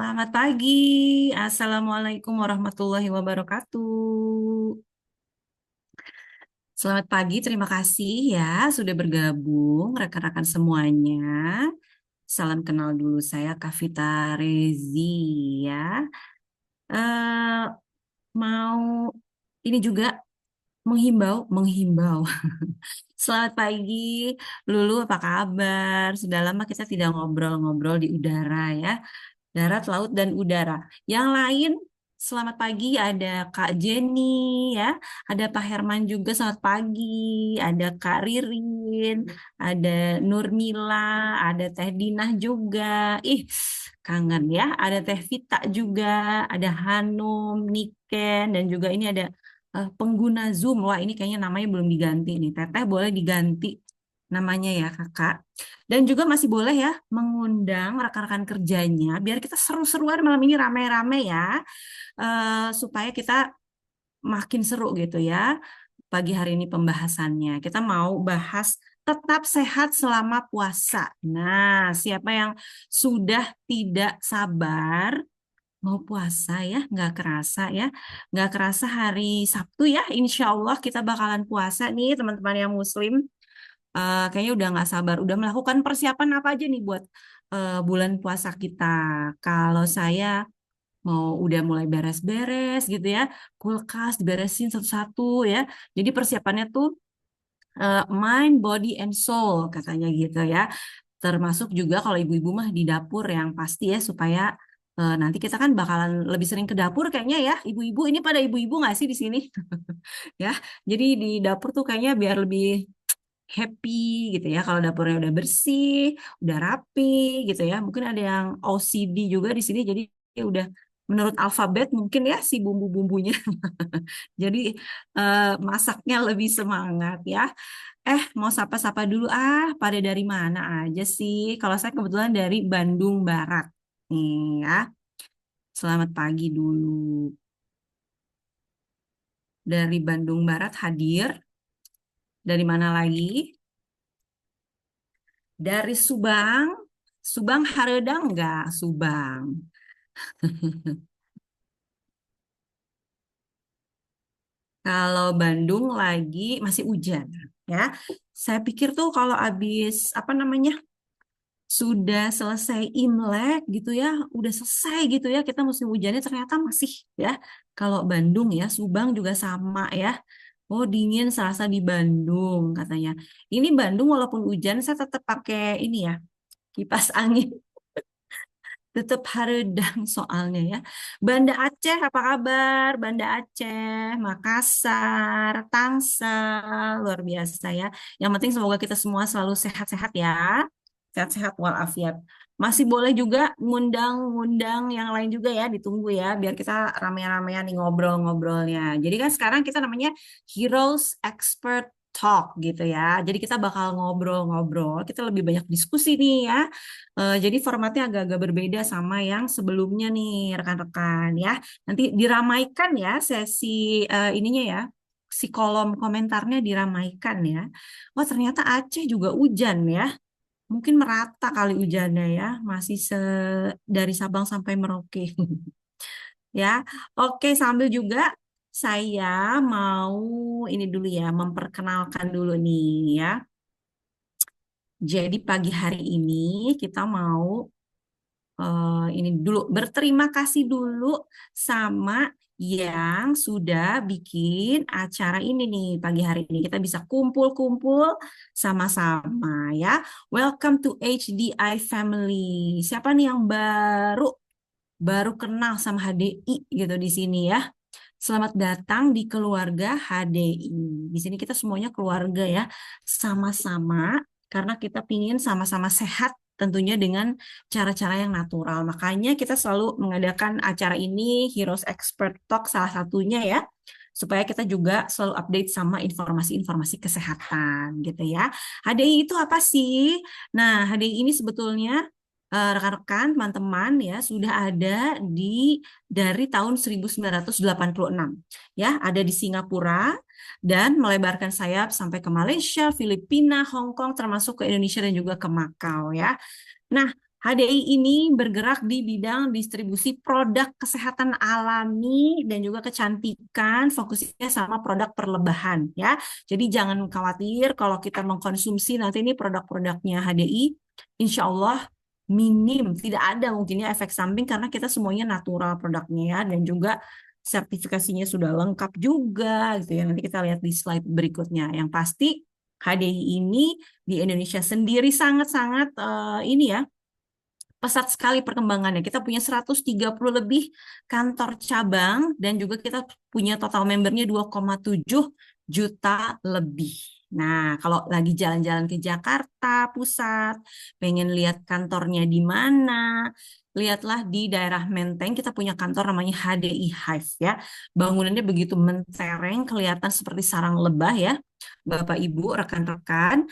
Selamat pagi. Assalamualaikum warahmatullahi wabarakatuh. Selamat pagi, terima kasih ya sudah bergabung rekan-rekan semuanya. Salam kenal dulu, saya Kavita Rezi ya. Eh, mau ini juga menghimbau. Selamat pagi, Lulu, apa kabar? Sudah lama kita tidak ngobrol-ngobrol di udara ya. Darat, laut, dan udara. Yang lain, selamat pagi, ada Kak Jenny, ya, ada Pak Herman juga, selamat pagi, ada Kak Ririn, ada Nurmila, ada Teh Dinah juga, ih, kangen ya, ada Teh Vita juga, ada Hanum, Niken, dan juga ini ada pengguna Zoom. Wah, ini kayaknya namanya belum diganti nih. Teteh boleh diganti namanya ya, Kakak. Dan juga masih boleh ya mengundang rekan-rekan kerjanya biar kita seru-seruan malam ini rame-rame ya. Supaya kita makin seru gitu ya. Pagi hari ini pembahasannya. Kita mau bahas tetap sehat selama puasa. Nah, siapa yang sudah tidak sabar mau puasa ya, nggak kerasa ya. Nggak kerasa hari Sabtu ya, insya Allah kita bakalan puasa nih teman-teman yang muslim. Kayaknya udah nggak sabar. Udah melakukan persiapan apa aja nih buat bulan puasa kita? Kalau saya mau udah mulai beres-beres gitu ya, kulkas diberesin satu-satu ya. Jadi persiapannya tuh mind, body, and soul katanya gitu ya. Termasuk juga kalau ibu-ibu mah di dapur yang pasti ya supaya nanti kita kan bakalan lebih sering ke dapur kayaknya ya. Ibu-ibu ini pada ibu-ibu nggak sih di sini? Ya, jadi di dapur tuh kayaknya biar lebih happy gitu ya kalau dapurnya udah bersih, udah rapi gitu ya. Mungkin ada yang OCD juga di sini jadi udah menurut alfabet mungkin ya si bumbu-bumbunya. Jadi masaknya lebih semangat ya. Mau sapa-sapa dulu pada dari mana aja sih? Kalau saya kebetulan dari Bandung Barat. Nih ya. Selamat pagi dulu. Dari Bandung Barat hadir. Dari mana lagi? Dari Subang. Subang Haredang enggak? Subang. Kalau Bandung lagi masih hujan ya. Saya pikir tuh kalau habis apa namanya sudah selesai Imlek gitu ya, udah selesai gitu ya kita musim hujannya ternyata masih ya. Kalau Bandung ya, Subang juga sama ya. Oh dingin serasa di Bandung katanya. Ini Bandung walaupun hujan saya tetap pakai ini ya kipas angin. Tetap haredang soalnya ya. Banda Aceh apa kabar? Banda Aceh, Makassar, Tangsel, luar biasa ya. Yang penting semoga kita semua selalu sehat-sehat ya. Sehat-sehat walafiat. Masih boleh juga ngundang-ngundang yang lain juga ya, ditunggu ya, biar kita rame-ramean nih ngobrol-ngobrolnya. Jadi kan sekarang kita namanya Heroes Expert Talk gitu ya. Jadi kita bakal ngobrol-ngobrol, kita lebih banyak diskusi nih ya. Jadi formatnya agak-agak berbeda sama yang sebelumnya nih rekan-rekan ya. Nanti diramaikan ya sesi ininya ya. Si kolom komentarnya diramaikan ya. Oh ternyata Aceh juga hujan ya. Mungkin merata kali hujannya ya. Masih dari Sabang sampai Merauke. Ya. Oke sambil juga saya mau ini dulu ya memperkenalkan dulu nih ya. Jadi pagi hari ini kita mau ini dulu berterima kasih dulu sama yang sudah bikin acara ini nih pagi hari ini kita bisa kumpul-kumpul sama-sama ya. Welcome to HDI Family. Siapa nih yang baru baru kenal sama HDI gitu di sini ya? Selamat datang di keluarga HDI. Di sini kita semuanya keluarga ya, sama-sama karena kita pingin sama-sama sehat tentunya dengan cara-cara yang natural. Makanya kita selalu mengadakan acara ini, Heroes Expert Talk salah satunya ya, supaya kita juga selalu update sama informasi-informasi kesehatan gitu ya. HDI itu apa sih? Nah, HDI ini sebetulnya rekan-rekan, teman-teman ya sudah ada dari tahun 1986 ya, ada di Singapura dan melebarkan sayap sampai ke Malaysia, Filipina, Hong Kong termasuk ke Indonesia dan juga ke Makau ya. Nah, HDI ini bergerak di bidang distribusi produk kesehatan alami dan juga kecantikan, fokusnya sama produk perlebahan ya. Jadi jangan khawatir kalau kita mengkonsumsi nanti ini produk-produknya HDI, insya Allah minim, tidak ada mungkinnya efek samping karena kita semuanya natural produknya ya dan juga sertifikasinya sudah lengkap juga gitu ya. Nanti kita lihat di slide berikutnya. Yang pasti HDI ini di Indonesia sendiri sangat-sangat ini ya pesat sekali perkembangannya. Kita punya 130 lebih kantor cabang dan juga kita punya total membernya 2,7 juta lebih. Nah, kalau lagi jalan-jalan ke Jakarta Pusat, pengen lihat kantornya di mana, lihatlah di daerah Menteng, kita punya kantor namanya HDI Hive ya. Bangunannya begitu mentereng, kelihatan seperti sarang lebah ya. Bapak Ibu, rekan-rekan,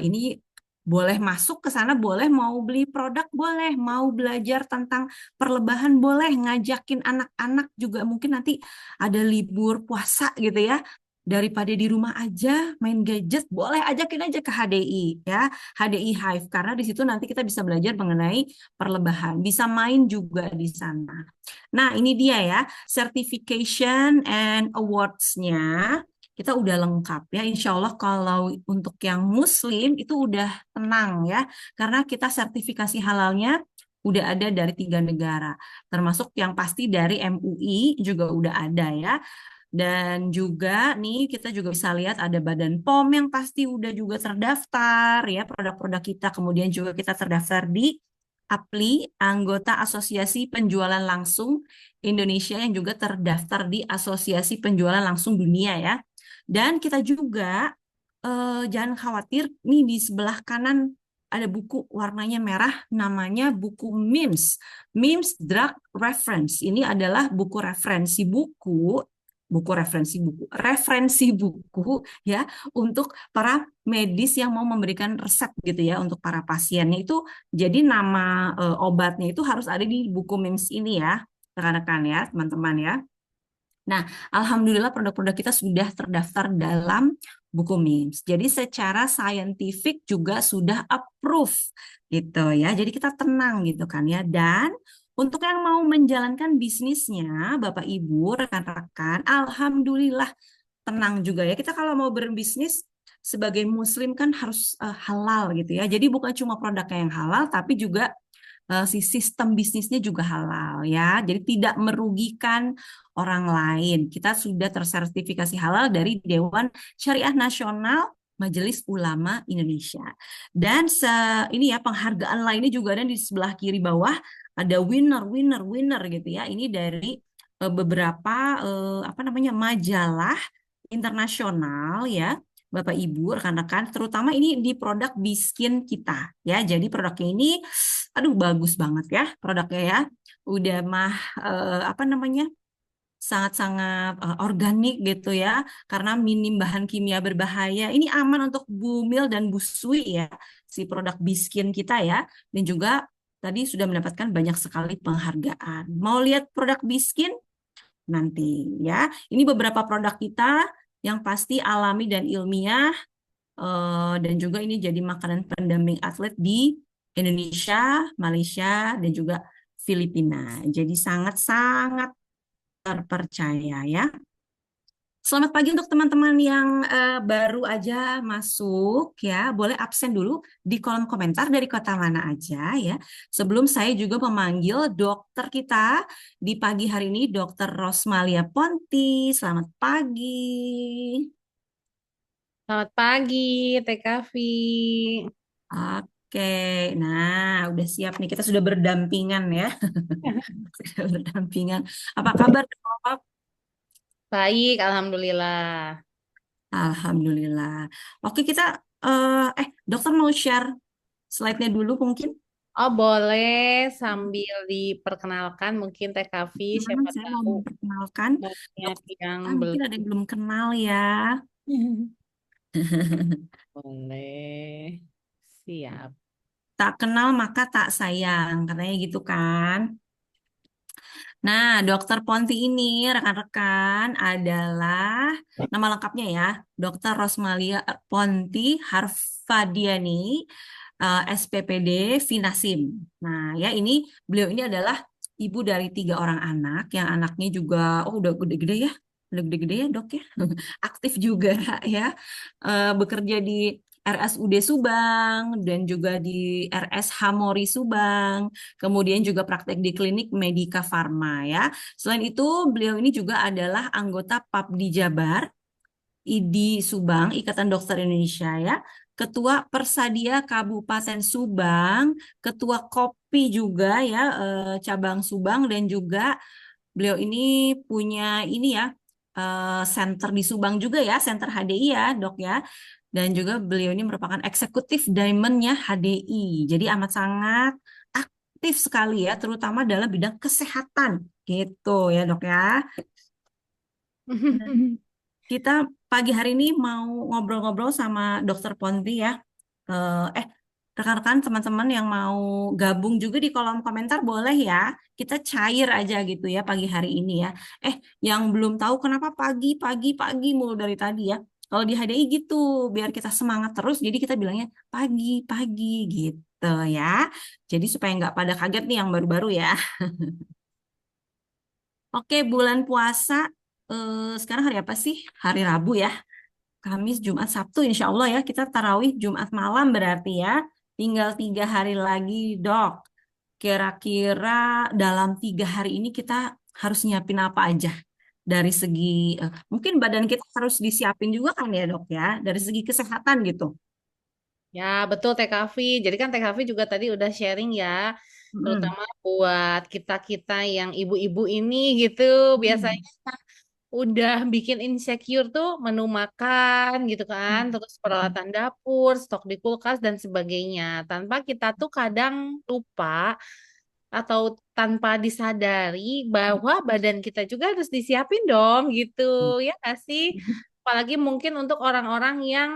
ini boleh masuk ke sana, boleh mau beli produk, boleh mau belajar tentang perlebahan, boleh ngajakin anak-anak juga mungkin nanti ada libur puasa gitu ya. Daripada di rumah aja main gadget, boleh ajakin aja ke HDI ya, HDI Hive karena di situ nanti kita bisa belajar mengenai perlebahan, bisa main juga di sana. Nah, ini dia ya, certification and awards-nya kita udah lengkap ya. Insya Allah kalau untuk yang Muslim itu udah tenang ya, karena kita sertifikasi halalnya udah ada dari 3 negara, termasuk yang pasti dari MUI juga udah ada ya. Dan juga nih kita juga bisa lihat ada Badan POM yang pasti udah juga terdaftar ya produk-produk kita. Kemudian juga kita terdaftar di APLI, anggota Asosiasi Penjualan Langsung Indonesia yang juga terdaftar di Asosiasi Penjualan Langsung Dunia ya. Dan kita juga jangan khawatir nih di sebelah kanan ada buku warnanya merah namanya buku MIMS. MIMS Drug Reference. Ini adalah buku referensi buku referensi buku ya untuk para medis yang mau memberikan resep gitu ya untuk para pasiennya itu jadi nama obatnya itu harus ada di buku MIMS ini ya rekan-rekan ya teman-teman ya. Nah, alhamdulillah produk-produk kita sudah terdaftar dalam buku MIMS. Jadi secara saintifik juga sudah approve gitu ya. Jadi kita tenang gitu kan ya. Dan untuk yang mau menjalankan bisnisnya, Bapak Ibu, rekan-rekan, alhamdulillah tenang juga ya. Kita kalau mau berbisnis sebagai muslim kan harus halal gitu ya. Jadi bukan cuma produknya yang halal tapi juga si sistem bisnisnya juga halal ya. Jadi tidak merugikan orang lain. Kita sudah tersertifikasi halal dari Dewan Syariah Nasional Majelis Ulama Indonesia. Dan ini ya penghargaan lainnya juga ada di sebelah kiri bawah ada winner winner winner gitu ya. Ini dari beberapa apa namanya majalah internasional ya. Bapak Ibu, rekan-rekan, terutama ini di produk Biskin kita ya. Jadi produknya ini aduh bagus banget ya produknya ya. Udah mah apa namanya? Sangat-sangat organik gitu ya karena minim bahan kimia berbahaya. Ini aman untuk Bumil dan Busui ya. Si produk Biskin kita ya dan juga tadi sudah mendapatkan banyak sekali penghargaan. Mau lihat produk Biskin? Nanti ya. Ini beberapa produk kita yang pasti alami dan ilmiah dan juga ini jadi makanan pendamping atlet di Indonesia, Malaysia dan juga Filipina. Jadi sangat-sangat terpercaya ya. Selamat pagi untuk teman-teman yang baru aja masuk ya. Boleh absen dulu di kolom komentar dari kota mana aja ya. Sebelum saya juga memanggil dokter kita di pagi hari ini, Dokter Rosmalia Ponti. Selamat pagi. Selamat pagi, TKV. Oke, nah udah siap nih. Kita sudah berdampingan ya. Sudah berdampingan. Apa kabar, Dok? Baik, Alhamdulillah. Alhamdulillah. Oke, kita dokter mau share slide-nya dulu mungkin. Oh, boleh sambil diperkenalkan mungkin TKV, Gimana siapa saya mau tahu memperkenalkan banyak dokter yang kita mungkin ada belum. yang belum kenal ya. Boleh. Siap. Tak kenal maka tak sayang, katanya gitu kan. Nah, Dokter Ponti ini rekan-rekan adalah nama lengkapnya ya, Dokter Rosmalia Ponti Harfadiani. SPPD Vinasim. Nah, ya ini beliau ini adalah ibu dari 3 orang anak, yang anaknya juga udah gede-gede ya, udah gede-gede ya dok ya, aktif juga ya. Bekerja di RSUD Subang dan juga di RS Hamori Subang, kemudian juga praktek di klinik Medika Farma ya. Selain itu, beliau ini juga adalah anggota PAPDI Jabar, IDI Subang, Ikatan Dokter Indonesia ya, Ketua Persadia Kabupaten Subang, Ketua Kopi juga ya, cabang Subang, dan juga beliau ini punya ini ya, center di Subang juga ya, center HDI ya dok ya, dan juga beliau ini merupakan eksekutif Diamondnya HDI, jadi amat sangat aktif sekali ya, terutama dalam bidang kesehatan gitu ya dok ya. Kita pagi hari ini mau ngobrol-ngobrol sama Dokter Ponti ya. Rekan-rekan teman-teman yang mau gabung juga di kolom komentar boleh ya. Kita cair aja gitu ya pagi hari ini ya. Yang belum tahu kenapa pagi mulu dari tadi ya. Kalau di HDI gitu, biar kita semangat terus, jadi kita bilangnya pagi gitu ya. Jadi supaya nggak pada kaget nih yang baru-baru ya. Oke, bulan puasa sekarang hari apa sih? Hari Rabu ya. Kamis, Jumat, Sabtu, insya Allah ya kita tarawih Jumat malam berarti ya. Tinggal 3 hari lagi, dok. Kira-kira dalam 3 hari ini kita harus nyiapin apa aja? Dari segi, mungkin badan kita harus disiapin juga kan ya dok ya, dari segi kesehatan gitu. Ya, betul TKV. Jadi kan TKV juga tadi udah sharing ya, Mm-mm. terutama buat kita-kita yang ibu-ibu ini gitu, Mm. biasanya udah bikin insecure tuh menu makan gitu kan, terus Mm. peralatan dapur, stok di kulkas dan sebagainya. Tanpa kita tuh kadang lupa atau tanpa disadari bahwa badan kita juga harus disiapin dong gitu, ya nggak sih? Apalagi mungkin untuk orang-orang yang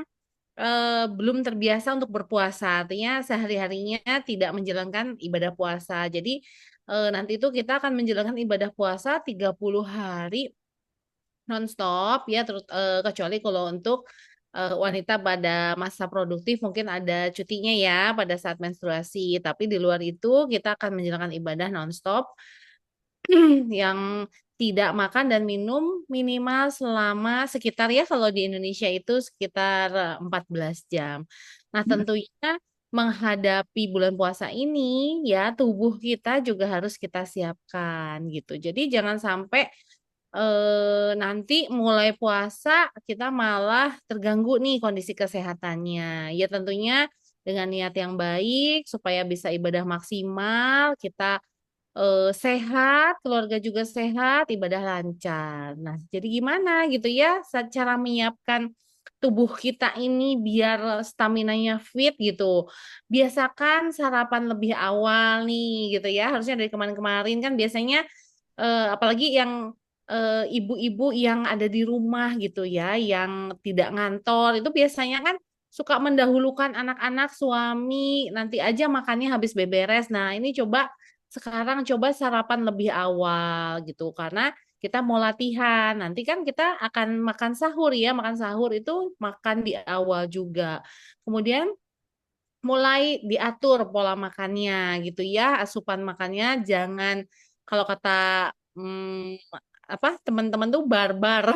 belum terbiasa untuk berpuasa, artinya sehari-harinya tidak menjalankan ibadah puasa. Jadi nanti itu kita akan menjalankan ibadah puasa 30 hari nonstop ya, terus kecuali kalau untuk wanita pada masa produktif mungkin ada cutinya ya pada saat menstruasi. Tapi di luar itu kita akan menjalankan ibadah nonstop yang tidak makan dan minum minimal selama sekitar ya kalau di Indonesia itu sekitar 14 jam. Nah, tentunya menghadapi bulan puasa ini ya tubuh kita juga harus kita siapkan gitu. Jadi jangan sampai nanti mulai puasa kita malah terganggu nih kondisi kesehatannya. Ya tentunya dengan niat yang baik supaya bisa ibadah maksimal, kita sehat, keluarga juga sehat, ibadah lancar. Nah, jadi gimana gitu ya cara menyiapkan tubuh kita ini biar staminanya fit gitu. Biasakan sarapan lebih awal nih gitu ya. Harusnya dari kemarin-kemarin kan biasanya apalagi yang ibu-ibu yang ada di rumah gitu ya, yang tidak ngantor itu biasanya kan suka mendahulukan anak-anak, suami, nanti aja makannya habis beberes. Nah, ini coba sekarang coba sarapan lebih awal gitu karena kita mau latihan. Nanti kan kita akan makan sahur ya, makan sahur itu makan di awal juga. Kemudian mulai diatur pola makannya gitu ya, asupan makannya jangan kalau kata hmm, apa teman-teman tuh barbar.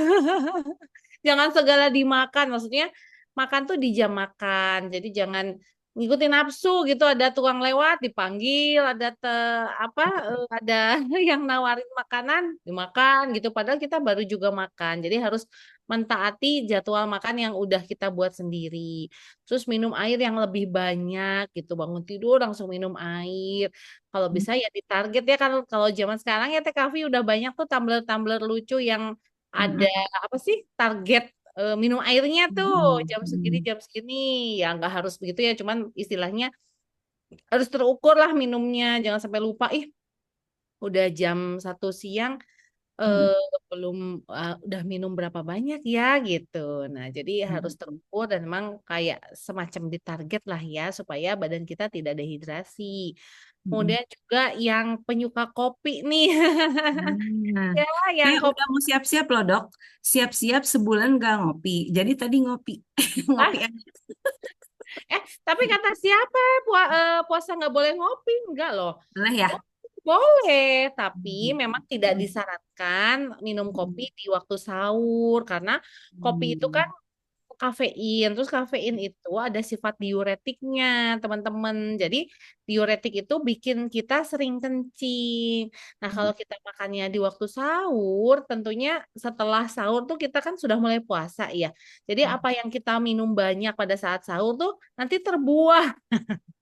Jangan segala dimakan, maksudnya makan tuh di jam makan. Jadi jangan ngikutin nafsu gitu. Ada tukang lewat dipanggil, apa ada yang nawarin makanan dimakan gitu. Padahal kita baru juga makan. Jadi harus mentaati jadwal makan yang udah kita buat sendiri. Terus minum air yang lebih banyak gitu. Bangun tidur langsung minum air. Kalau bisa ya ditarget ya, kalau kalau zaman sekarang ya TKV udah banyak tuh tumbler-tumbler lucu yang ada Mm-mm. apa sih target minum airnya tuh Mm-mm. jam segini ya nggak harus begitu ya, cuman istilahnya harus terukur lah minumnya, jangan sampai lupa ih udah jam 1 siang Mm-mm. belum udah minum berapa banyak ya gitu. Nah, jadi harus Mm-mm. terukur dan memang kayak semacam ditarget lah ya supaya badan kita tidak dehidrasi. Mm-mm. Kemudian juga yang penyuka kopi nih. Nah, Ya, yang kayak kopi. udah mau siap-siap loh dok. Siap-siap sebulan gak ngopi. Jadi tadi ngopi, ngopi Ah, aja. Tapi kata siapa puasa nggak boleh ngopi? Enggak loh. Boleh ya? Oh, boleh, tapi Hmm. memang tidak disarankan minum kopi Hmm. di waktu sahur karena kopi itu kan Hmm. kafein. Terus kafein itu ada sifat diuretiknya, teman-teman. Jadi diuretik itu bikin kita sering kencing. Nah, kalau kita makannya di waktu sahur, tentunya setelah sahur tuh kita kan sudah mulai puasa ya. Jadi apa yang kita minum banyak pada saat sahur tuh nanti terbuang.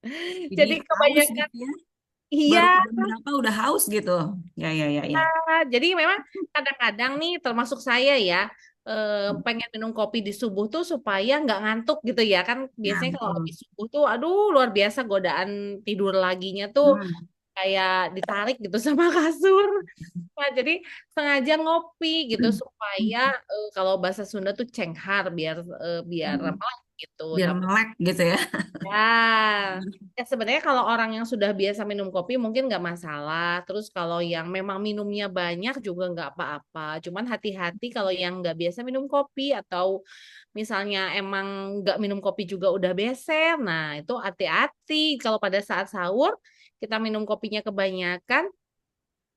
Jadi Jadi haus kebanyakan gitu ya? Baru iya. jam berapa udah haus gitu? Ya, ya, ya, ya. Jadi memang kadang-kadang nih termasuk saya ya pengen minum kopi di subuh tuh supaya nggak ngantuk gitu ya kan Ya, biasanya kalau betul. habis subuh tuh aduh luar biasa godaan tidur laginya tuh Hmm. kayak ditarik gitu sama kasur. Nah, jadi sengaja ngopi gitu supaya kalau bahasa Sunda tuh cenghar biar apa gitu. Biar Tapi melek gitu ya. ya, ya sebenarnya kalau orang yang sudah biasa minum kopi mungkin nggak masalah. Terus kalau yang memang minumnya banyak juga nggak apa-apa. Cuman hati-hati kalau yang nggak biasa minum kopi atau misalnya emang nggak minum kopi juga udah beser. Nah itu hati-hati kalau pada saat sahur kita minum kopinya kebanyakan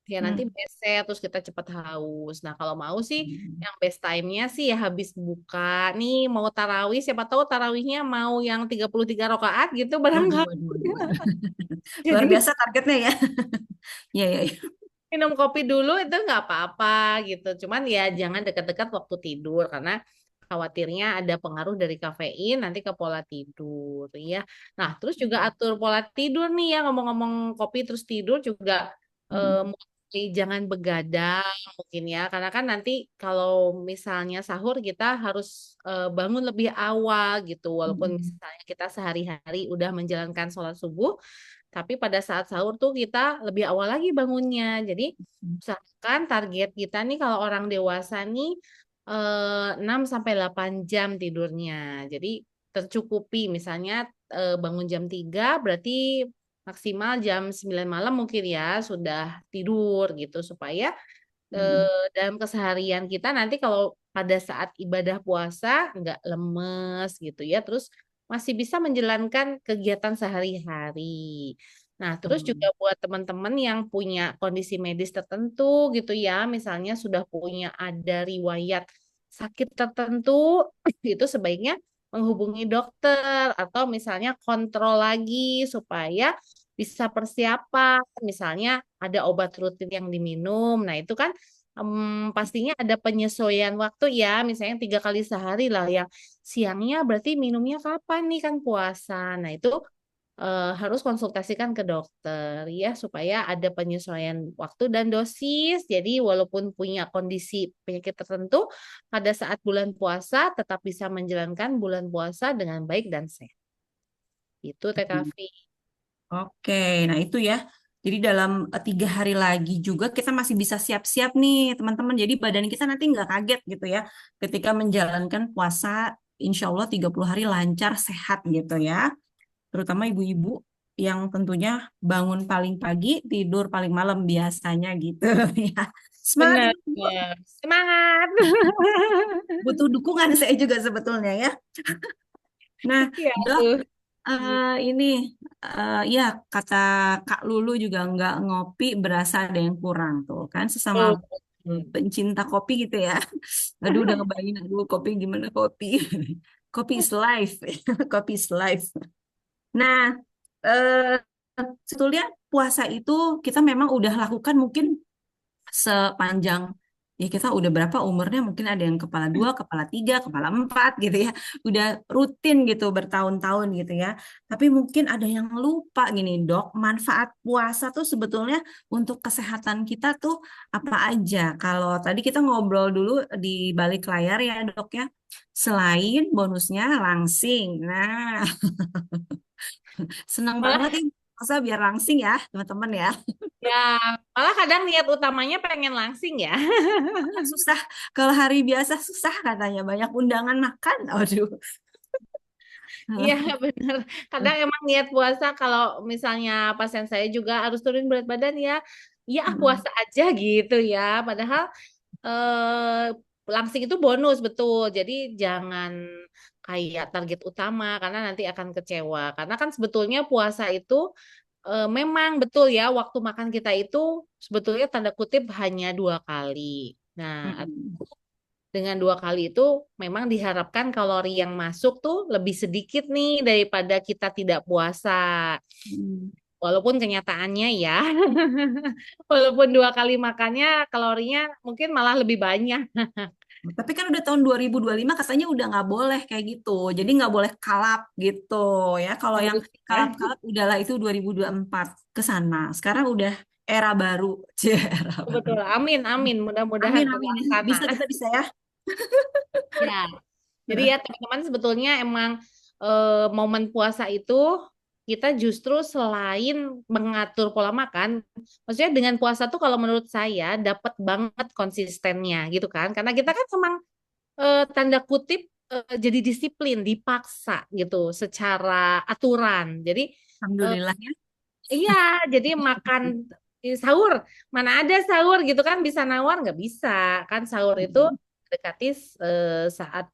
ya nanti Hmm. beser terus kita cepet haus. Nah kalau mau sih yang best time-nya sih ya habis buka nih mau tarawih siapa tahu tarawihnya mau yang 33 rakaat gitu Waduh, barangkali. waduh, waduh, waduh. Luar Jadi biasa targetnya ya. Ya, ya, ya. minum kopi dulu itu nggak apa-apa gitu. Cuman ya jangan dekat-dekat waktu tidur karena khawatirnya ada pengaruh dari kafein nanti ke pola tidur ya. Nah, terus juga atur pola tidur nih ya ngomong-ngomong kopi terus tidur juga jangan begadang mungkin ya karena kan nanti kalau misalnya sahur kita harus bangun lebih awal gitu walaupun misalnya kita sehari-hari udah menjalankan sholat subuh tapi pada saat sahur tuh kita lebih awal lagi bangunnya. Jadi usahakan target kita nih kalau orang dewasa nih 6 sampai 8 jam tidurnya. Jadi tercukupi misalnya bangun jam 3 berarti maksimal jam 9 malam mungkin ya sudah tidur gitu supaya dalam keseharian kita nanti kalau pada saat ibadah puasa nggak lemes gitu ya, terus masih bisa menjalankan kegiatan sehari-hari. Nah, terus juga buat teman-teman yang punya kondisi medis tertentu gitu ya, misalnya sudah punya ada riwayat sakit tertentu, itu sebaiknya menghubungi dokter atau misalnya kontrol lagi supaya bisa persiapan, misalnya ada obat rutin yang diminum. Nah, itu kan pastinya ada penyesuaian waktu ya, misalnya 3 kali sehari lah yang siangnya berarti minumnya kapan nih kan puasa. Nah, itu harus konsultasikan ke dokter ya supaya ada penyesuaian waktu dan dosis. Jadi walaupun punya kondisi penyakit tertentu, pada saat bulan puasa tetap bisa menjalankan bulan puasa dengan baik dan sehat. Itu Teh Kavi. Oke, nah itu ya. Jadi dalam 3 hari lagi juga kita masih bisa siap-siap nih teman-teman. Jadi badan kita nanti nggak kaget gitu ya. Ketika menjalankan puasa, insya Allah 30 hari lancar, sehat gitu ya. Terutama ibu-ibu yang tentunya bangun paling pagi, tidur paling malam biasanya gitu ya. Semangat Benar, ibu-ibu. benar. Semangat. Butuh dukungan saya juga sebetulnya ya. Nah, Ya, Dok, tuh. ini ya kata Kak Lulu juga nggak ngopi berasa ada yang kurang tuh kan sesama Oh. pencinta kopi gitu ya. Aduh udah ngebayangin aduh kopi gimana kopi. Kopi is life. Kopi is life. Nah, eh, sebetulnya puasa itu kita memang udah lakukan mungkin sepanjang ya kita udah berapa umurnya mungkin ada yang kepala 2, kepala 3, kepala 4 gitu ya. Udah rutin gitu bertahun-tahun gitu ya. Tapi mungkin ada yang lupa gini dok, manfaat puasa tuh sebetulnya untuk kesehatan kita tuh apa aja? Kalau tadi kita ngobrol dulu di balik layar ya dok ya. Selain bonusnya langsing. Nah, senang banget Malah nih puasa biar langsing ya teman-teman ya. ya, malah kadang niat utamanya pengen langsing ya. Susah kalau hari biasa susah katanya banyak undangan makan aduh. Iya bener. Kadang emang niat puasa kalau misalnya pasien saya juga harus turun berat badan ya. Ya puasa aja gitu ya. Padahal langsing itu bonus betul. Jadi jangan kayak target utama karena nanti akan kecewa. Karena kan sebetulnya puasa itu memang betul ya waktu makan kita itu sebetulnya tanda kutip hanya 2 kali. Nah, Mm-mm. dengan 2 kali itu memang diharapkan kalori yang masuk tuh lebih sedikit nih daripada kita tidak puasa. Mm. Walaupun kenyataannya ya, walaupun 2 kali makannya kalorinya mungkin malah lebih banyak. Tapi kan udah tahun 2025 katanya udah nggak boleh kayak gitu. Jadi nggak boleh kalap gitu ya. Kalau yang Harus ya. kalap-kalap udahlah itu 2024 ke sana. Sekarang udah era baru. Cie, era baru. Betul, amin, amin. Amin, Mudah-mudahan amin. terlaksana. Bisa, kita bisa ya. Ya, jadi ya teman-teman sebetulnya emang momen puasa itu kita justru selain mengatur pola makan, maksudnya dengan puasa tuh kalau menurut saya dapat banget konsistennya gitu kan, karena kita kan emang tanda kutip jadi disiplin, dipaksa gitu secara aturan. Jadi eh, Alhamdulillah ya. iya, jadi makan sahur, mana ada sahur gitu kan bisa nawar nggak bisa kan sahur itu Mm-mm. dekati saat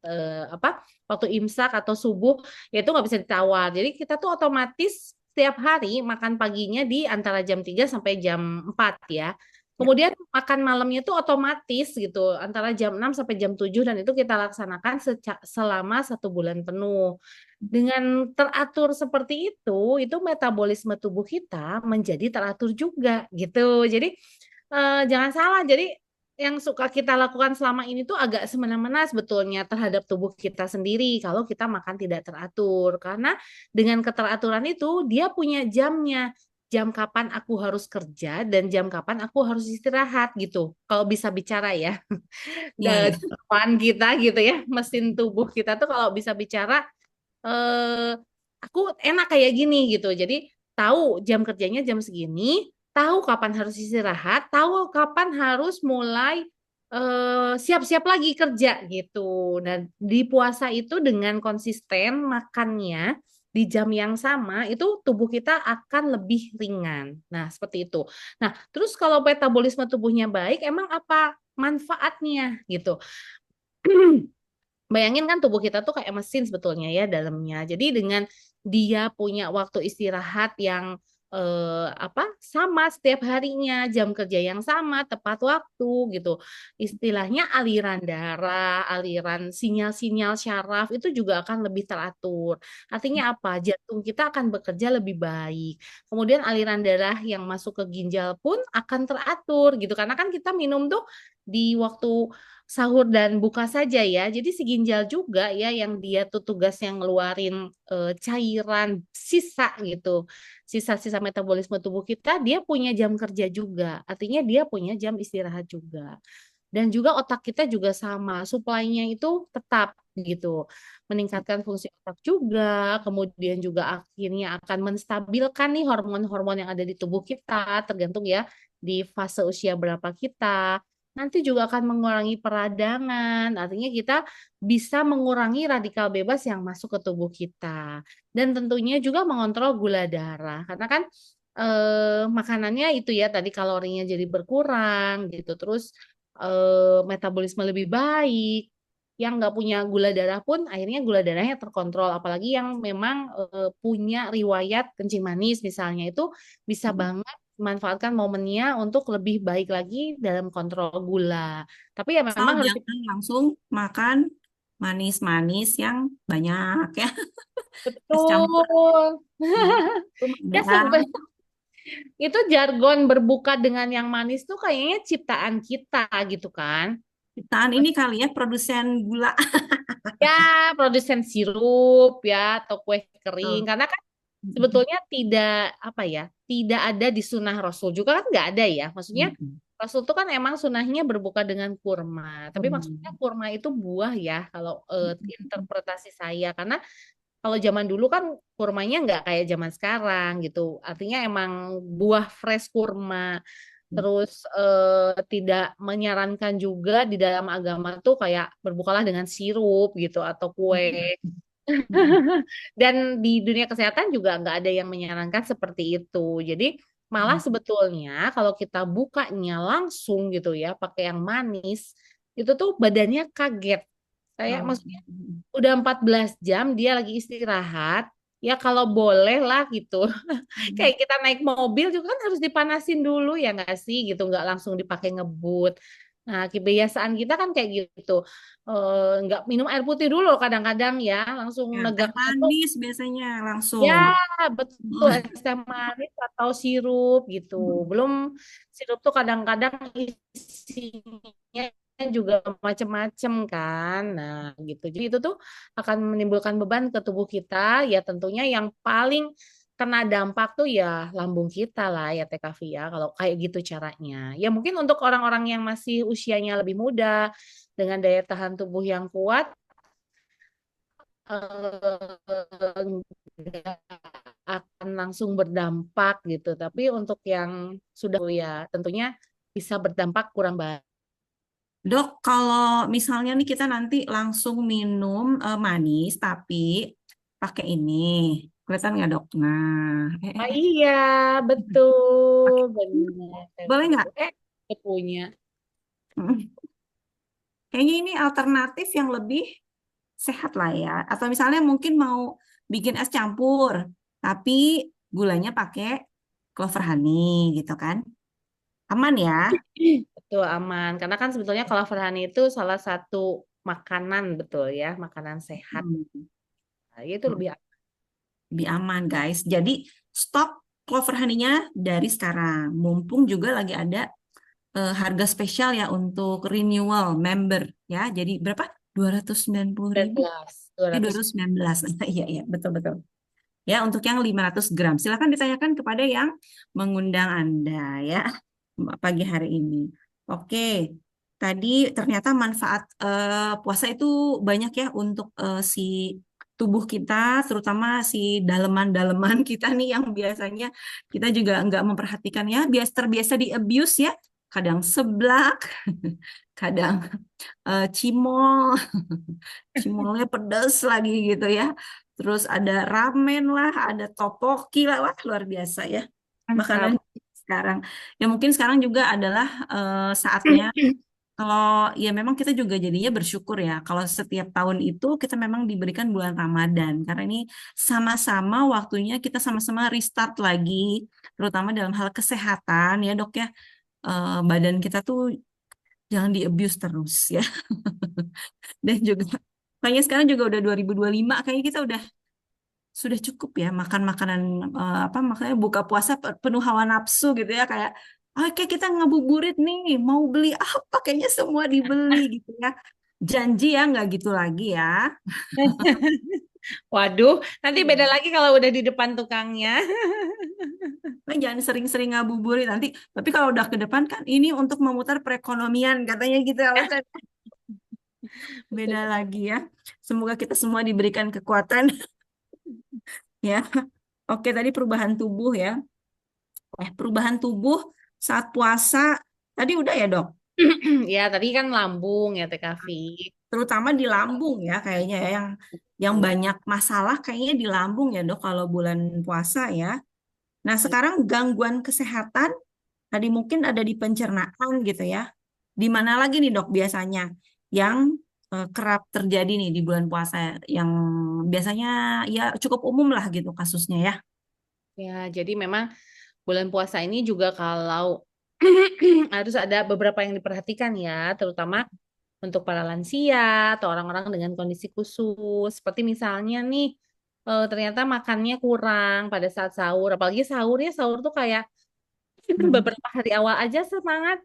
apa waktu imsak atau subuh ya itu nggak bisa ditawar. Jadi kita tuh otomatis setiap hari makan paginya di antara jam 3 sampai jam 4 ya. Ya. Kemudian makan malamnya tuh otomatis gitu antara jam 6 sampai jam 7 dan itu kita laksanakan selama 1 bulan penuh. Dengan teratur seperti itu metabolisme tubuh kita menjadi teratur juga gitu. Jadi jangan salah. Jadi yang suka kita lakukan selama ini tuh agak semena-mena sebetulnya terhadap tubuh kita sendiri kalau kita makan tidak teratur. Karena dengan keteraturan itu dia punya jamnya. Jam kapan aku harus kerja dan jam kapan aku harus istirahat gitu. Kalau bisa bicara ya. Iya, ya. Depan kita gitu ya, mesin tubuh kita tuh kalau bisa bicara eh aku enak kayak gini gitu. Jadi tahu jam kerjanya jam segini, tahu kapan harus istirahat, tahu kapan harus mulai siap-siap lagi kerja gitu. Dan di puasa itu dengan konsisten makannya di jam yang sama, itu tubuh kita akan lebih ringan. Nah, seperti itu. Nah, terus kalau metabolisme tubuhnya baik, emang apa manfaatnya gitu? Bayangin kan tubuh kita tuh kayak mesin sebetulnya ya dalamnya. Jadi dengan dia punya waktu istirahat yang apa sama setiap harinya, jam kerja yang sama, tepat waktu gitu. Istilahnya aliran darah, aliran sinyal-sinyal syaraf itu juga akan lebih teratur. Artinya apa? Jantung kita akan bekerja lebih baik. Kemudian aliran darah yang masuk ke ginjal pun akan teratur gitu. Karena kan kita minum tuh di waktu sahur dan buka saja ya. Jadi si ginjal juga ya yang dia tuh tugasnya ngeluarin cairan sisa gitu. Sisa-sisa metabolisme tubuh kita dia punya jam kerja juga. Artinya dia punya jam istirahat juga. Dan juga otak kita juga sama, suplainya itu tetap gitu. Meningkatkan fungsi otak juga, kemudian juga akhirnya akan menstabilkan nih hormon-hormon yang ada di tubuh kita, tergantung ya di fase usia berapa kita. Nanti juga akan mengurangi peradangan, artinya kita bisa mengurangi radikal bebas yang masuk ke tubuh kita. Dan tentunya juga mengontrol gula darah, karena kan makanannya itu ya tadi kalorinya jadi berkurang gitu. Terus metabolisme lebih baik. Yang nggak punya gula darah pun akhirnya gula darahnya terkontrol. Apalagi yang memang punya riwayat kencing manis misalnya itu bisa banget manfaatkan momennya untuk lebih baik lagi dalam kontrol gula. Tapi ya Asal memang harus jangan langsung makan manis-manis yang banyak ya. Es campur. betul. Hmm. Itu Ya ada itu jargon berbuka dengan yang manis tuh kayaknya ciptaan kita gitu kan. ciptaan ini kali ya produsen gula. Ya, produsen sirup ya atau kue kering Tuh. karena kan sebetulnya tidak apa ya, tidak ada di sunnah Rasul juga kan nggak ada ya. Maksudnya Mm-mm. Rasul itu kan emang sunnahnya berbuka dengan kurma. Tapi maksudnya Kurma. kurma itu buah ya kalau interpretasi saya karena kalau zaman dulu kan kurmanya nggak kayak zaman sekarang gitu. Artinya emang buah fresh kurma. Terus tidak menyarankan juga di dalam agama tuh kayak berbukalah dengan sirup gitu atau kue. Dan di dunia kesehatan juga nggak ada yang menyarankan seperti itu. Jadi malah sebetulnya kalau kita bukanya langsung gitu ya pakai yang manis itu tuh badannya kaget Kayak Oh, maksudnya udah 14 jam dia lagi istirahat. Ya kalau boleh lah gitu. mm. Kayak kita naik mobil juga kan harus dipanasin dulu ya nggak sih gitu, nggak langsung dipakai ngebut. Nah, kebiasaan kita kan kayak gitu. Nggak minum air putih dulu kadang-kadang ya, langsung Ya, teh negak jantung. manis biasanya Ya, langsung. betul, es teh manis atau sirup gitu. Belum sirup tuh kadang-kadang isinya juga macem-macem kan. Nah, gitu. Jadi itu tuh akan menimbulkan beban ke tubuh kita. Ya tentunya yang paling kena dampak tuh ya lambung kita lah ya TKV ya. Kalau kayak gitu caranya. Ya mungkin untuk orang-orang yang masih usianya lebih muda dengan daya tahan tubuh yang kuat, nggak akan langsung berdampak gitu. Tapi untuk yang sudah ya tentunya bisa berdampak kurang baik. Dok, kalau misalnya nih kita nanti langsung minum manis, tapi pakai ini, kelihatan nggak dok? Nah, Oh iya, betul, pakai, benar. boleh nggak? Kita punya. Mm. Kayaknya ini alternatif yang lebih sehat lah ya. Atau misalnya mungkin mau bikin es campur, tapi gulanya pakai clover honey gitu kan? Aman ya? Betul, aman. Karena kan sebetulnya kalaver honey itu salah satu makanan, betul ya, makanan sehat. Hmm. Nah, itu lebih Lebih aman guys. Jadi stok clover honey-nya dari sekarang. Mumpung juga lagi ada harga spesial ya untuk renewal member ya. Jadi berapa? 290.000. 12, 200. 219. Iya, iya, betul-betul. Ya, untuk yang 500 gram. Silakan ditanyakan kepada yang mengundang Anda ya pagi hari ini. Oke. Tadi ternyata manfaat puasa itu banyak ya untuk si tubuh kita, terutama si daleman-daleman kita nih yang biasanya kita juga nggak memperhatikan ya, terbiasa di abuse ya. Kadang seblak, kadang cimol, cimolnya pedas lagi gitu ya. Terus ada ramen lah, ada topoki lah, wah luar biasa ya. Makanan Mantap. sekarang. Ya mungkin sekarang juga adalah saatnya kalau ya memang kita juga jadinya bersyukur ya. Kalau setiap tahun itu kita memang diberikan bulan Ramadan. Karena ini sama-sama waktunya kita sama-sama restart lagi. Terutama dalam hal kesehatan ya dok ya. Badan kita tuh jangan di-abuse terus ya. Dan juga kayaknya sekarang juga udah 2025, kayaknya kita udah sudah cukup ya makan makanan apa makanya buka puasa penuh hawa nafsu gitu ya kayak oke kita ngabuburit nih mau beli apa kayaknya semua dibeli gitu ya. Janji ya nggak gitu lagi ya. Waduh, nanti beda Hmm. lagi kalau udah di depan tukangnya. Nah, jangan sering-sering ngabuburit nanti. Tapi kalau udah ke depan kan ini untuk memutar perekonomian katanya gitu alasan. Betul. Beda lagi ya. Semoga kita semua diberikan kekuatan ya. Oke, tadi perubahan tubuh ya. Perubahan tubuh saat puasa tadi udah ya, Dok. Ya, tadi kan lambung ya TKV. Terutama di lambung ya kayaknya ya yang Betul. banyak masalah kayaknya di lambung ya, Dok, kalau bulan puasa ya. Nah, sekarang gangguan kesehatan tadi mungkin ada di pencernaan gitu ya. Di mana lagi nih, Dok, biasanya yang kerap terjadi nih di bulan puasa yang biasanya ya cukup umum lah gitu kasusnya ya. Ya, jadi memang bulan puasa ini juga kalau harus ada beberapa yang diperhatikan ya, terutama untuk para lansia atau orang-orang dengan kondisi khusus. Seperti misalnya nih, ternyata makannya kurang pada saat sahur, apalagi sahurnya sahur tuh kayak Hmm. beberapa hari awal aja semangat.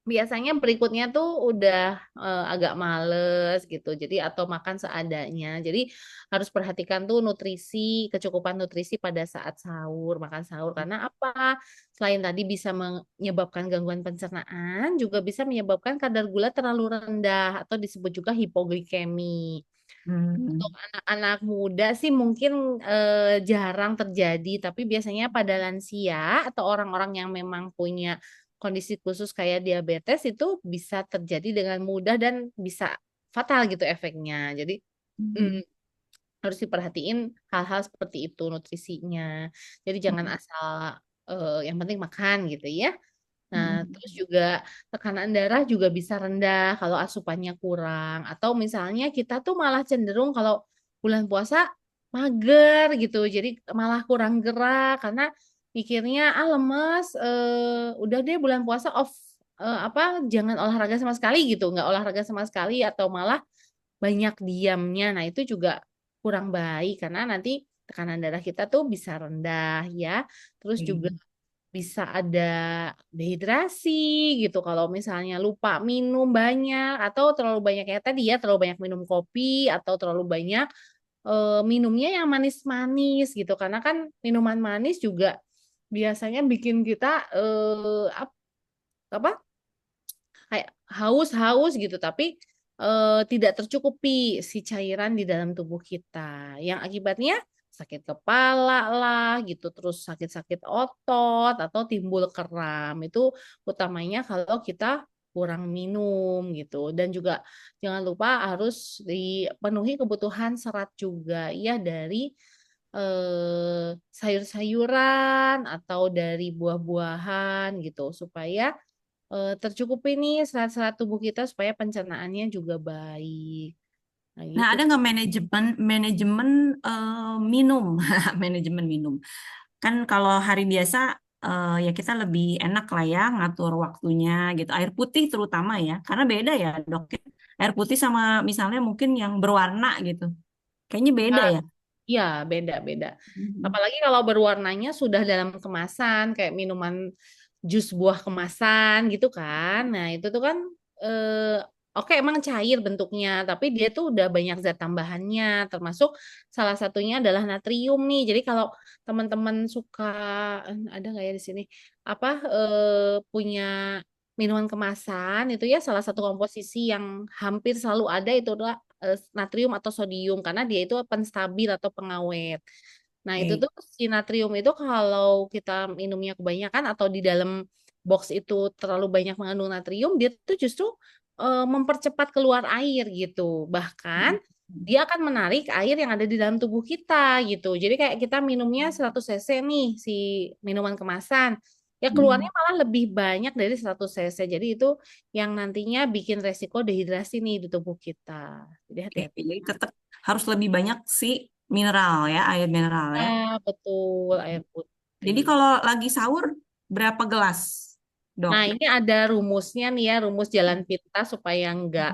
Biasanya berikutnya tuh udah agak males gitu. Jadi atau makan seadanya. Jadi harus perhatikan tuh nutrisi, kecukupan nutrisi pada saat sahur, makan sahur. Karena apa? Selain tadi bisa menyebabkan gangguan pencernaan, juga bisa menyebabkan kadar gula terlalu rendah atau disebut juga hipoglikemi. Untuk Hmm. anak-anak muda sih mungkin jarang terjadi, tapi biasanya pada lansia atau orang-orang yang memang punya kondisi khusus kayak diabetes itu bisa terjadi dengan mudah dan bisa fatal gitu efeknya. Jadi mm, Hmm. harus diperhatiin hal-hal seperti itu nutrisinya. Jadi jangan asal yang penting makan gitu ya. Nah, terus juga tekanan darah juga bisa rendah kalau asupannya kurang. Atau misalnya kita tuh malah cenderung kalau bulan puasa mager gitu. Jadi malah kurang gerak karena mikirnya ah lemes, udah deh bulan puasa off, apa jangan olahraga sama sekali gitu, nggak olahraga sama sekali atau malah banyak diamnya. Nah, itu juga kurang baik karena nanti tekanan darah kita tuh bisa rendah ya. Terus juga Oke. bisa ada dehidrasi gitu kalau misalnya lupa minum banyak atau terlalu banyak kayak tadi ya terlalu banyak minum kopi atau terlalu banyak minumnya yang manis-manis gitu karena kan minuman manis juga biasanya bikin kita apa kayak haus-haus gitu tapi tidak tercukupi si cairan di dalam tubuh kita yang akibatnya sakit kepala lah gitu terus sakit-sakit otot atau timbul kram itu utamanya kalau kita kurang minum gitu dan juga jangan lupa harus dipenuhi kebutuhan serat juga ya dari sayur-sayuran atau dari buah-buahan gitu supaya tercukupi nih serat-serat tubuh kita supaya pencernaannya juga baik. Nah, Nah, gitu. ada nggak manajemen manajemen minum, manajemen minum? Kan kalau hari biasa ya kita lebih enak lah ya ngatur waktunya gitu. Air putih terutama ya, karena beda ya dok. Air putih sama misalnya mungkin yang berwarna gitu. Kayaknya beda Ah, ya. iya, beda-beda. Mhm. Apalagi kalau berwarnanya sudah dalam kemasan, kayak minuman jus buah kemasan gitu kan. Nah, itu tuh kan oke emang cair bentuknya, tapi dia tuh udah banyak zat tambahannya, termasuk salah satunya adalah natrium nih. Jadi kalau teman-teman suka ada nggak ya di sini apa punya minuman kemasan itu ya salah satu komposisi yang hampir selalu ada itu adalah natrium atau sodium karena dia itu penstabil atau pengawet. Nah, itu Oke. tuh si natrium itu kalau kita minumnya kebanyakan atau di dalam box itu terlalu banyak mengandung natrium, dia tuh justru mempercepat keluar air gitu. Bahkan dia akan menarik air yang ada di dalam tubuh kita gitu. Jadi kayak kita minumnya 100 cc nih si minuman kemasan. Ya keluarnya Mhm. malah lebih banyak dari 100 cc. Jadi itu yang nantinya bikin resiko dehidrasi nih di tubuh kita. Jadi Oke, hati-hati. jadi tetap harus lebih banyak si mineral ya, air mineral ya. Ya, betul air Jadi putih. kalau lagi sahur berapa gelas, dok? Nah, ini ada rumusnya nih ya, rumus jalan pintas supaya nggak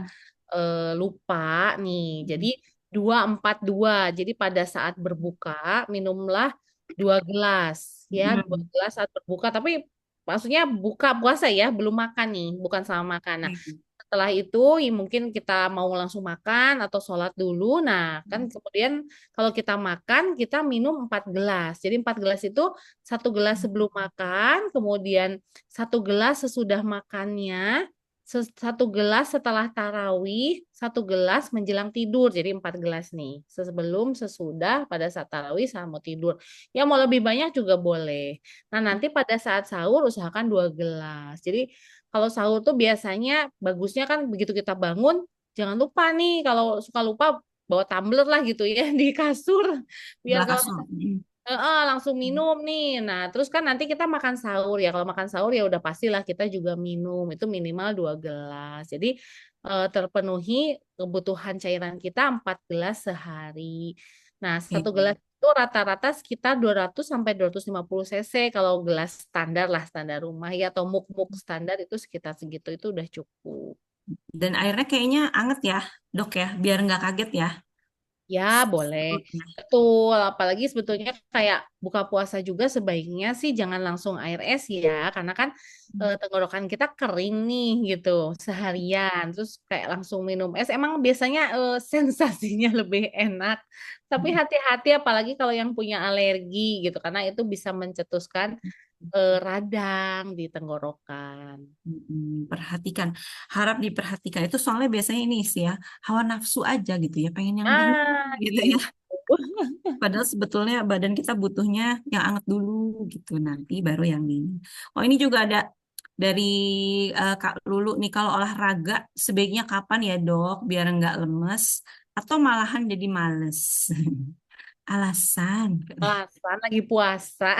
lupa nih. Jadi 2-4-2. Jadi pada saat berbuka minumlah 2 gelas ya, 2 gelas saat berbuka. Tapi maksudnya buka puasa ya, belum makan nih, bukan sama makan. Nah, setelah itu ya mungkin kita mau langsung makan atau sholat dulu. Nah, kan kemudian kalau kita makan kita minum 4 gelas. Jadi 4 gelas itu 1 gelas sebelum makan, kemudian 1 gelas sesudah makannya, 1 gelas setelah tarawih, 1 gelas menjelang tidur. Jadi 4 gelas nih. Sebelum, sesudah, pada saat tarawih, saat mau tidur. Ya mau lebih banyak juga boleh. Nah nanti pada saat sahur usahakan 2 gelas. Jadi kalau sahur tuh biasanya bagusnya kan begitu kita bangun, jangan lupa nih kalau suka lupa bawa tumbler lah gitu ya di kasur. Biar Sebelah kalau kasur. langsung minum nih. Nah, terus kan nanti kita makan sahur ya. Kalau makan sahur ya udah pastilah kita juga minum. Itu minimal 2 gelas. Jadi terpenuhi kebutuhan cairan kita 4 gelas sehari. Nah, Oke. 1 gelas itu rata-rata sekitar 200 sampai 250 cc kalau gelas standar lah, standar rumah ya atau muk-muk standar itu sekitar segitu itu udah cukup. Dan airnya kayaknya anget ya, dok ya, biar nggak kaget ya. Ya, boleh. Betul. Apalagi sebetulnya kayak buka puasa juga sebaiknya sih jangan langsung air es ya. Karena kan tenggorokan kita kering nih gitu seharian. Terus kayak langsung minum es. Emang biasanya sensasinya lebih enak. Tapi hati-hati apalagi kalau yang punya alergi gitu. Karena itu bisa mencetuskan radang di tenggorokan. Perhatikan, harap diperhatikan. Itu soalnya biasanya ini sih ya, hawa nafsu aja gitu ya, pengen yang dingin Ah, gitu ya. gitu. Padahal sebetulnya badan kita butuhnya yang anget dulu gitu, nanti baru yang dingin. Oh ini juga ada dari Kak Lulu nih, kalau olahraga sebaiknya kapan ya dok, biar nggak lemes atau malahan jadi males. Alasan. Alasan lagi puasa.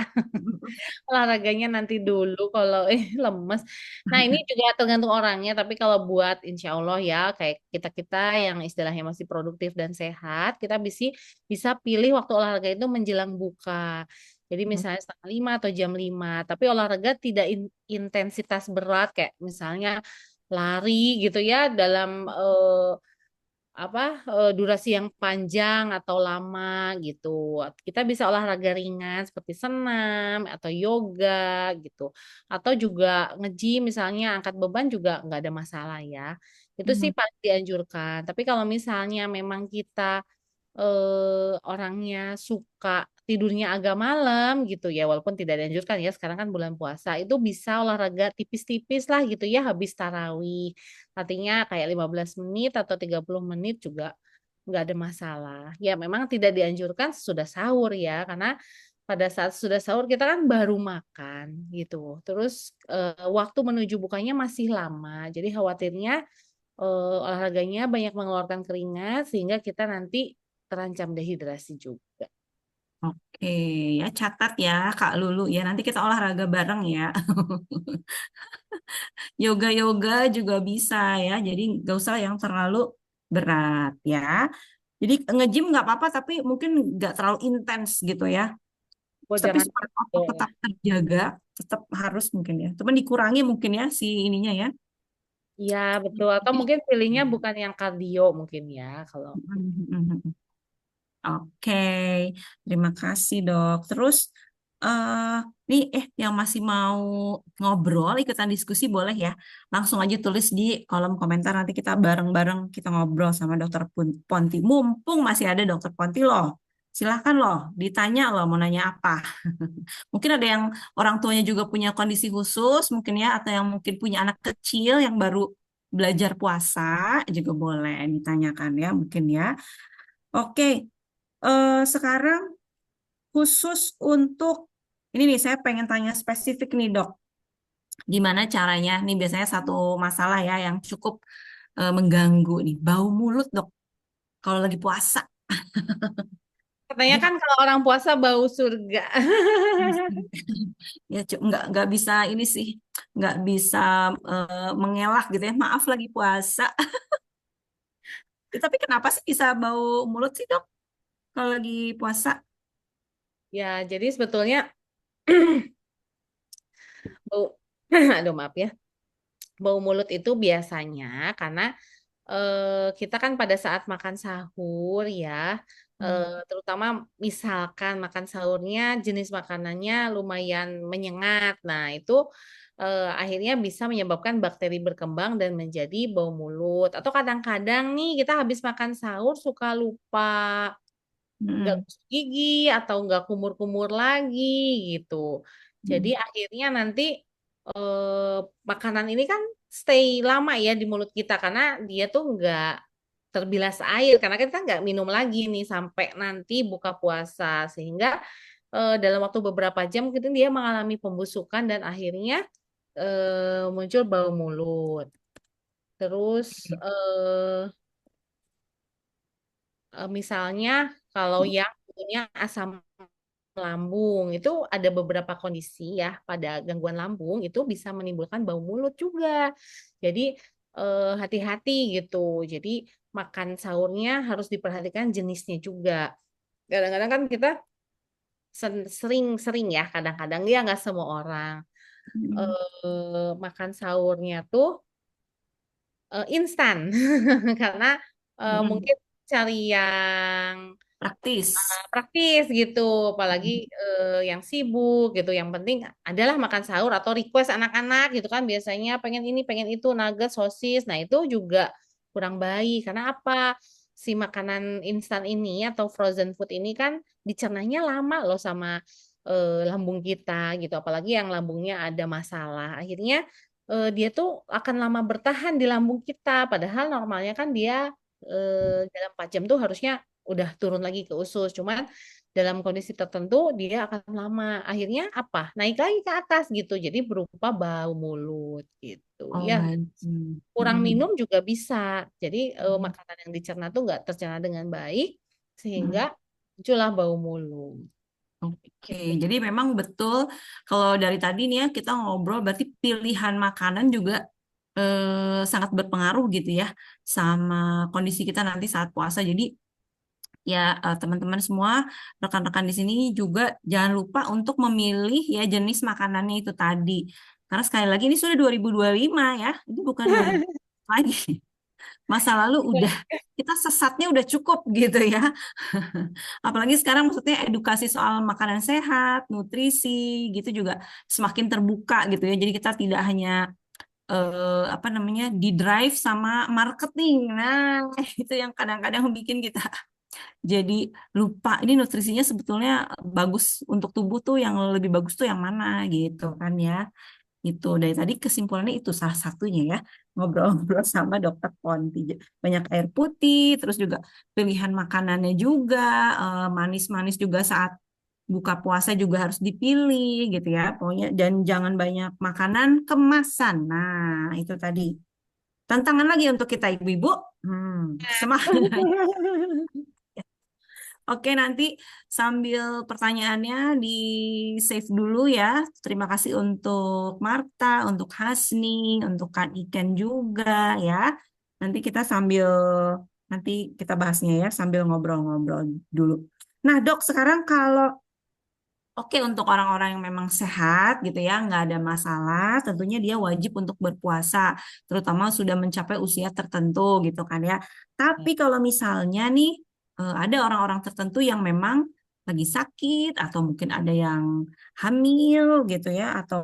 Olahraganya nanti dulu kalau lemes. Nah ini juga tergantung orangnya, tapi kalau buat insya Allah ya kayak kita-kita yang istilahnya masih produktif dan sehat, kita bisa pilih waktu olahraga itu menjelang buka. Jadi misalnya setengah 5 atau jam 5, tapi olahraga tidak intensitas berat kayak misalnya lari gitu ya dalam apa durasi yang panjang atau lama gitu. Kita bisa olahraga ringan seperti senam atau yoga gitu. Atau juga nge-gym misalnya angkat beban juga nggak ada masalah ya. Itu sih paling dianjurkan. Tapi kalau misalnya memang kita orangnya suka tidurnya agak malam gitu ya, walaupun tidak dianjurkan ya, sekarang kan bulan puasa, itu bisa olahraga tipis-tipis lah gitu ya habis tarawih. Artinya kayak 15 menit atau 30 menit juga nggak ada masalah. Ya memang tidak dianjurkan sudah sahur ya, karena pada saat sudah sahur kita kan baru makan gitu. Terus waktu menuju bukanya masih lama. Jadi khawatirnya olahraganya banyak mengeluarkan keringat sehingga kita nanti terancam dehidrasi juga. Oke, ya catat ya Kak Lulu ya. Nanti kita olahraga bareng ya. Yoga-yoga juga bisa ya. Jadi nggak usah yang terlalu berat ya. Jadi nge-gym nggak apa-apa, tapi mungkin nggak terlalu intens gitu ya. Oh, Tapi jangan supaya otot betul. tetap terjaga, tetap harus mungkin ya. Cuman dikurangi mungkin ya si ininya ya. Iya, betul. Atau Jadi, mungkin pilihnya bukan yang kardio mungkin ya kalau oke, terima kasih dok. Terus eh nih yang masih mau ngobrol ikutan diskusi boleh ya. Langsung aja tulis di kolom komentar nanti kita bareng-bareng kita ngobrol sama dokter Ponti. Mumpung masih ada dokter Ponti loh. Silahkan loh, ditanya loh mau nanya apa. Mungkin ada yang orang tuanya juga punya kondisi khusus mungkin ya, atau yang mungkin punya anak kecil yang baru belajar puasa juga boleh ditanyakan ya mungkin ya. Oke, sekarang khusus untuk ini nih saya pengen tanya spesifik nih dok, gimana caranya? Nih biasanya satu masalah ya yang cukup mengganggu nih, bau mulut dok kalau lagi puasa. katanya Ini kan kalau orang puasa bau surga. ya nggak bisa ini sih, nggak bisa mengelak gitu ya. Maaf lagi puasa. Tapi kenapa sih bisa bau mulut sih dok kalau lagi puasa? Ya, jadi sebetulnya bau aduh maaf ya. Bau mulut itu biasanya karena kita kan pada saat makan sahur ya, Hmm. terutama misalkan makan sahurnya jenis makanannya lumayan menyengat. Nah, itu akhirnya bisa menyebabkan bakteri berkembang dan menjadi bau mulut. Atau kadang-kadang nih kita habis makan sahur suka lupa nggak Hmm. gosok gigi atau nggak kumur-kumur lagi gitu. Jadi Hmm. akhirnya nanti makanan ini kan stay lama ya di mulut kita karena dia tuh nggak terbilas air karena kita nggak minum lagi nih sampai nanti buka puasa sehingga dalam waktu beberapa jam gitu dia mengalami pembusukan dan akhirnya muncul bau mulut. Terus eh, misalnya kalau yang punya asam lambung itu ada beberapa kondisi ya pada gangguan lambung itu bisa menimbulkan bau mulut juga. Jadi hati-hati gitu. Jadi makan sahurnya harus diperhatikan jenisnya juga. Kadang-kadang kan kita sering-sering ya kadang-kadang ya nggak semua orang Hmm. makan sahurnya tuh instan karena Hmm. mungkin cari yang Praktis. praktis gitu, apalagi Hmm. yang sibuk gitu. Yang penting adalah makan sahur atau request anak-anak gitu kan biasanya pengen ini, pengen itu, nugget, sosis. Nah, itu juga kurang baik karena apa? Si makanan instan ini atau frozen food ini kan dicernanya lama loh sama lambung kita gitu. Apalagi yang lambungnya ada masalah. Akhirnya dia tuh akan lama bertahan di lambung kita. Padahal normalnya kan dia dalam 4 jam tuh harusnya udah turun lagi ke usus. Cuman dalam kondisi tertentu dia akan lama. Akhirnya apa? Naik lagi ke atas gitu. Jadi berupa bau mulut gitu. Oh, Ya baik. kurang Hmm. minum juga bisa. Jadi Hmm. makanan yang dicerna tuh nggak tercerna dengan baik sehingga Hmm. muncullah bau mulut. Oke, Gitu. jadi memang betul kalau dari tadi nih ya kita ngobrol berarti pilihan makanan juga sangat berpengaruh gitu ya sama kondisi kita nanti saat puasa. Jadi ya teman-teman semua, rekan-rekan di sini juga jangan lupa untuk memilih ya jenis makanannya itu tadi. Karena sekali lagi ini sudah 2025 ya, ini bukan 2000 lagi. Masa lalu udah kita sesatnya udah cukup gitu ya. Apalagi sekarang maksudnya edukasi soal makanan sehat, nutrisi gitu juga semakin terbuka gitu ya. Jadi kita tidak hanya apa namanya di drive sama marketing. Nah, itu yang kadang-kadang bikin kita jadi lupa ini nutrisinya sebetulnya bagus untuk tubuh tuh yang lebih bagus tuh yang mana gitu kan ya. Itu dari tadi kesimpulannya itu salah satunya ya ngobrol-ngobrol sama dokter Ponti. Banyak air putih, terus juga pilihan makanannya juga manis-manis juga saat buka puasa juga harus dipilih gitu ya. Pokoknya dan jangan banyak makanan kemasan. Nah, itu tadi. Tantangan lagi untuk kita ibu-ibu. Semangat. Oke, nanti sambil pertanyaannya di save dulu ya. Terima kasih untuk Marta, untuk Hasni, untuk Kak Iken juga ya. Nanti kita sambil nanti kita bahasnya ya sambil ngobrol-ngobrol dulu. Nah, Dok, sekarang kalau oke untuk orang-orang yang memang sehat gitu ya, nggak ada masalah, tentunya dia wajib untuk berpuasa, terutama sudah mencapai usia tertentu gitu kan ya. Tapi kalau misalnya nih ada orang-orang tertentu yang memang lagi sakit atau mungkin ada yang hamil gitu ya, atau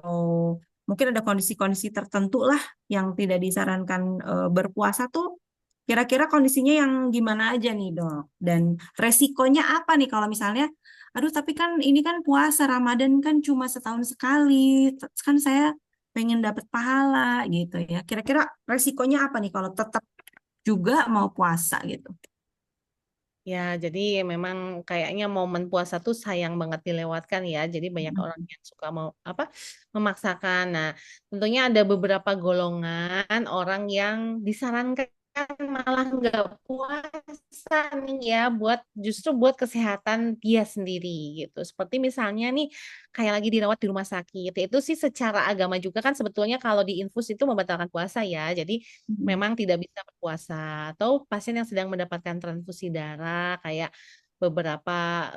mungkin ada kondisi-kondisi tertentu lah yang tidak disarankan berpuasa tuh, kira-kira kondisinya yang gimana aja nih dok? Dan resikonya apa nih kalau misalnya aduh, tapi kan ini kan puasa Ramadan kan cuma setahun sekali. Kan saya pengen dapat pahala gitu ya. Kira-kira resikonya apa nih kalau tetap juga mau puasa gitu? Ya, jadi memang kayaknya momen puasa tuh sayang banget dilewatkan ya. Jadi banyak orang yang suka mau apa memaksakan. Nah, tentunya ada beberapa golongan orang yang disarankan malah nggak puasa nih ya, buat justru buat kesehatan dia sendiri gitu. Seperti misalnya nih, kayak lagi dirawat di rumah sakit. Itu sih secara agama juga kan sebetulnya kalau diinfus itu membatalkan puasa ya. Jadi Mm-mm. memang tidak bisa berpuasa atau pasien yang sedang mendapatkan transfusi darah kayak beberapa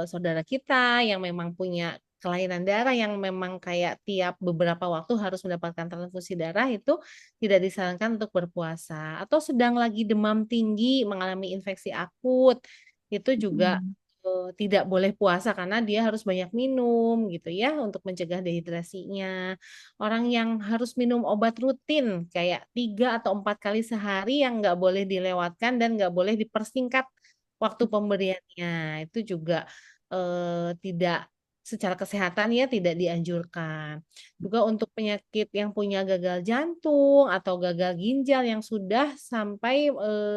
saudara kita yang memang punya kelainan darah yang memang kayak tiap beberapa waktu harus mendapatkan transfusi darah itu tidak disarankan untuk berpuasa atau sedang lagi demam tinggi mengalami infeksi akut itu juga Mm-mm. tidak boleh puasa karena dia harus banyak minum gitu ya untuk mencegah dehidrasinya. Orang yang harus minum obat rutin kayak 3 atau 4 kali sehari yang nggak boleh dilewatkan dan nggak boleh dipersingkat waktu pemberiannya. Itu juga tidak secara kesehatan ya tidak dianjurkan. Juga untuk penyakit yang punya gagal jantung atau gagal ginjal yang sudah sampai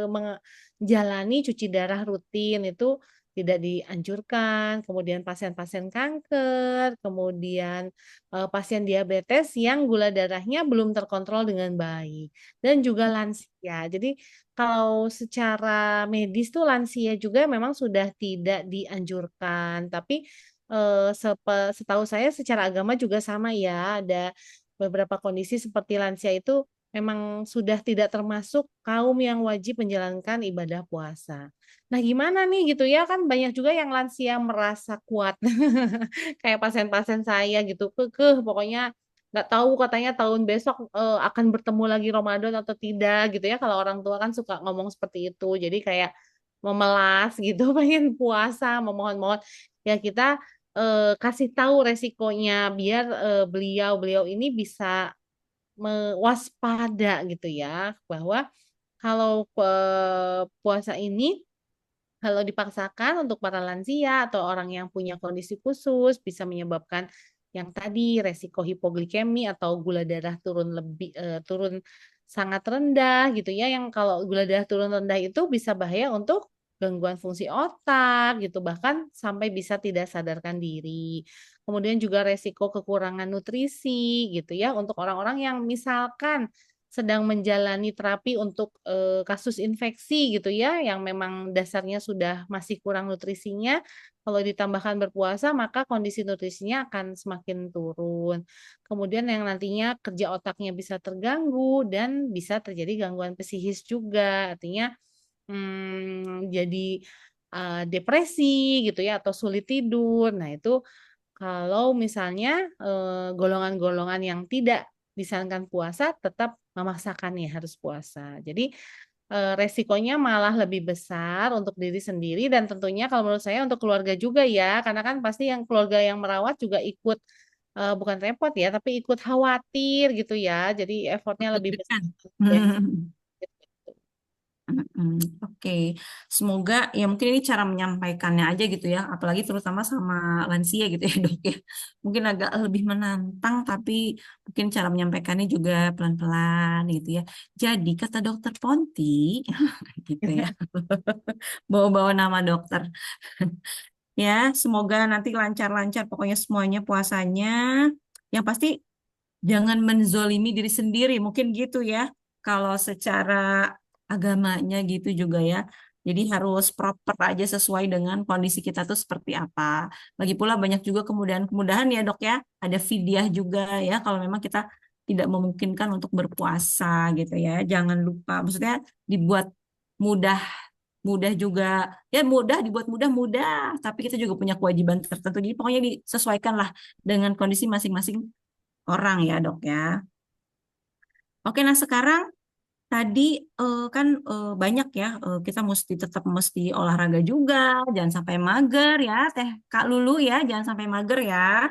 menjalani cuci darah rutin itu tidak dianjurkan. Kemudian pasien-pasien kanker, kemudian pasien diabetes yang gula darahnya belum terkontrol dengan baik dan juga lansia. Jadi kalau secara medis tuh lansia juga memang sudah tidak dianjurkan, tapi setahu saya secara agama juga sama ya, ada beberapa kondisi seperti lansia itu memang sudah tidak termasuk kaum yang wajib menjalankan ibadah puasa. Nah, gimana nih gitu ya kan banyak juga yang lansia merasa kuat. Kayak pasien-pasien saya gitu, pokoknya nggak tahu katanya tahun besok akan bertemu lagi Ramadan atau tidak gitu ya. Kalau orang tua kan suka ngomong seperti itu. Jadi kayak memelas gitu, pengen puasa, memohon-mohon. Ya kita kasih tahu resikonya biar beliau-beliau ini bisa mewaspada gitu ya bahwa kalau puasa ini kalau dipaksakan untuk para lansia atau orang yang punya kondisi khusus bisa menyebabkan yang tadi resiko hipoglikemi atau gula darah turun sangat rendah gitu ya. Yang kalau gula darah turun rendah itu bisa bahaya untuk gangguan fungsi otak gitu bahkan sampai bisa tidak sadarkan diri. Kemudian juga resiko kekurangan nutrisi gitu ya untuk orang-orang yang misalkan sedang menjalani terapi untuk kasus infeksi gitu ya, yang memang dasarnya sudah masih kurang nutrisinya, kalau ditambahkan berpuasa maka kondisi nutrisinya akan semakin turun. Kemudian yang nantinya kerja otaknya bisa terganggu dan bisa terjadi gangguan psikis juga, artinya jadi depresi gitu ya atau sulit tidur. Nah, itu kalau misalnya golongan-golongan yang tidak disarankan puasa tetap memaksakan nih harus puasa. Jadi resikonya malah lebih besar untuk diri sendiri dan tentunya kalau menurut saya untuk keluarga juga ya, karena kan pasti yang keluarga yang merawat juga ikut bukan repot ya, tapi ikut khawatir gitu ya. Jadi effortnya lebih besar. Deg-degan. Ya. Mm, Oke, semoga ya mungkin ini cara menyampaikannya aja gitu ya, apalagi terutama sama lansia gitu ya dok ya. Mungkin agak lebih menantang, tapi mungkin cara menyampaikannya juga pelan-pelan gitu ya. Jadi kata dokter Ponti, gitu ya, bawa-bawa nama dokter. Ya, semoga nanti lancar-lancar pokoknya semuanya puasanya. Yang pasti jangan menzolimi diri sendiri, mungkin gitu ya. Kalau secara agamanya gitu juga ya. Jadi harus proper aja sesuai dengan kondisi kita tuh seperti apa. Lagi pula banyak juga kemudahan-kemudahan ya dok ya. Ada fidyah juga ya kalau memang kita tidak memungkinkan untuk berpuasa gitu ya. Jangan lupa, maksudnya dibuat mudah, mudah juga ya, mudah dibuat mudah mudah. Tapi kita juga punya kewajiban tertentu. Jadi pokoknya disesuaikan lah dengan kondisi masing-masing orang ya dok ya. Oke, nah sekarang tadi kan banyak ya, kita mesti tetap mesti olahraga juga, jangan sampai mager ya, Teh Kak Lulu ya, jangan sampai mager ya,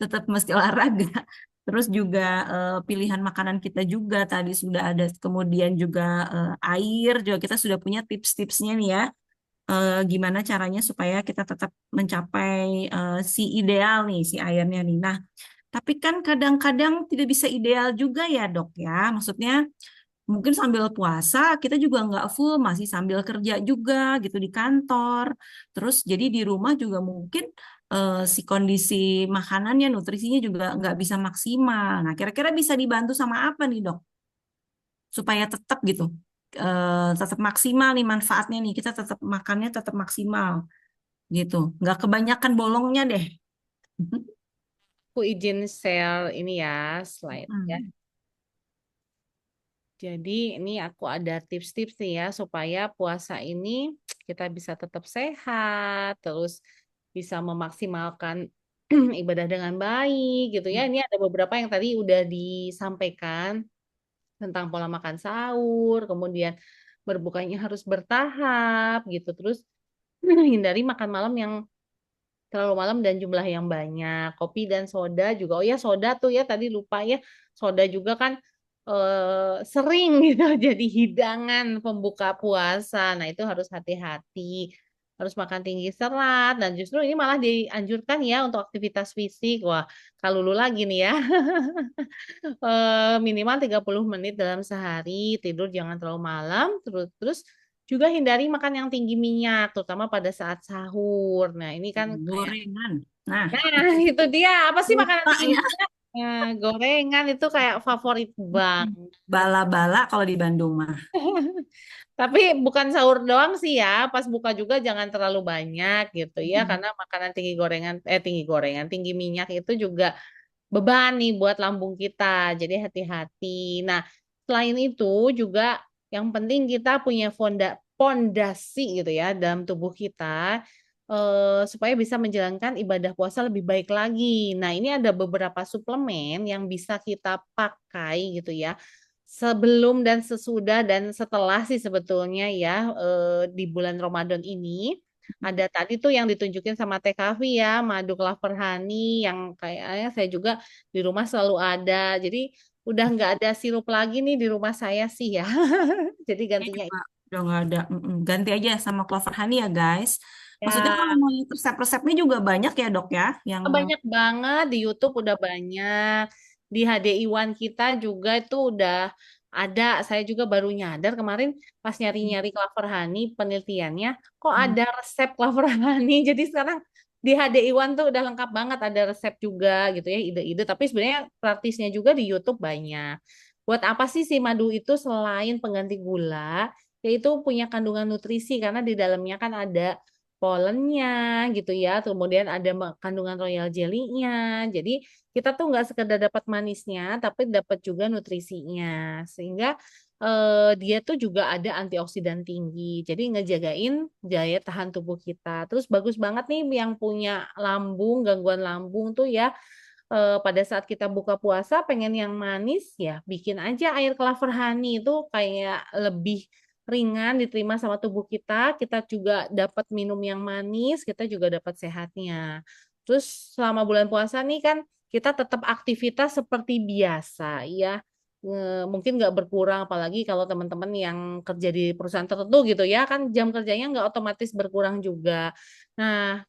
tetap mesti olahraga. Terus juga pilihan makanan kita juga tadi sudah ada, kemudian juga air juga kita sudah punya tips-tipsnya nih ya, gimana caranya supaya kita tetap mencapai si ideal nih, si airnya nih. Nah, tapi kan kadang-kadang tidak bisa ideal juga ya dok ya. Maksudnya mungkin sambil puasa kita juga nggak full, masih sambil kerja juga gitu di kantor. Terus jadi di rumah juga mungkin si kondisi makanannya, nutrisinya juga nggak bisa maksimal. Nah kira-kira bisa dibantu sama apa nih dok? Supaya tetap gitu, tetap maksimal nih manfaatnya nih. Kita tetap makannya tetap maksimal gitu. Nggak kebanyakan bolongnya deh. Aku izin share ini ya slide ya. Hmm. Jadi ini aku ada tips-tips nih ya supaya puasa ini kita bisa tetap sehat, terus bisa memaksimalkan ibadah dengan baik gitu ya. Ini ada beberapa yang tadi udah disampaikan tentang pola makan sahur, kemudian berbukanya harus bertahap gitu. Terus hindari makan malam yang terlalu malam dan jumlah yang banyak. Kopi dan soda juga. Oh ya, soda tuh ya tadi lupa ya. Soda juga kan sering gitu jadi hidangan pembuka puasa. Nah, itu harus hati-hati. Harus makan tinggi serat dan justru ini malah dianjurkan ya untuk aktivitas fisik. Wah, kalau lu lagi nih ya. Minimal 30 menit dalam sehari, tidur jangan terlalu malam, terus terus juga hindari makan yang tinggi minyak, terutama pada saat sahur. Nah, ini kan kayak, Gorengan. Nah, nah itu dia, apa sih makanan lupa tinggi ya. minyak? Nah, gorengan itu kayak favorit banget. Bala-bala kalau di Bandung mah. Tapi bukan sahur doang sih ya, pas buka juga jangan terlalu banyak gitu ya, karena makanan tinggi gorengan, tinggi minyak itu juga beban nih buat lambung kita. Jadi hati-hati. Nah, selain itu juga yang penting kita punya pondasi gitu ya dalam tubuh kita supaya bisa menjalankan ibadah puasa lebih baik lagi. Nah, ini ada beberapa suplemen yang bisa kita pakai gitu ya. Sebelum dan sesudah dan setelah sih sebetulnya ya di bulan Ramadan ini ada tadi tuh yang ditunjukin sama TKV ya, madu kelapa honey yang kayaknya saya juga di rumah selalu ada. Jadi udah nggak ada sirup lagi nih di rumah saya sih ya. Jadi Saya gantinya juga udah nggak ada. Ganti aja sama clover honey ya guys. Maksudnya ya kalau mau lihat resep-resepnya juga banyak ya dok ya. Yang banyak banget di YouTube udah banyak. Di HDI One kita juga itu udah ada. Saya juga baru nyadar kemarin pas nyari-nyari Clover Honey penelitiannya, kok Hmm, ada resep Clover Honey. Jadi sekarang di HDI One tuh udah lengkap banget ada resep juga gitu ya, ide-ide. Tapi sebenarnya praktisnya juga di YouTube banyak. buat apa sih si madu itu selain pengganti gula, yaitu punya kandungan nutrisi karena di dalamnya kan ada polennya gitu ya, kemudian ada kandungan royal jelly-nya. Jadi kita tuh nggak sekedar dapat manisnya, tapi dapat juga nutrisinya, sehingga dia tuh juga ada antioksidan tinggi. Jadi ngejagain daya tahan tubuh kita. Terus bagus banget nih yang punya lambung, gangguan lambung tuh ya, pada saat kita buka puasa pengen yang manis ya bikin aja air kelafur honey itu kayak lebih ringan diterima sama tubuh kita. Kita juga dapat minum yang manis, kita juga dapat sehatnya. Terus selama bulan puasa nih kan kita tetap aktivitas seperti biasa ya. Mungkin nggak berkurang apalagi kalau teman-teman yang kerja di perusahaan tertentu gitu ya kan jam kerjanya nggak otomatis berkurang juga. Nah,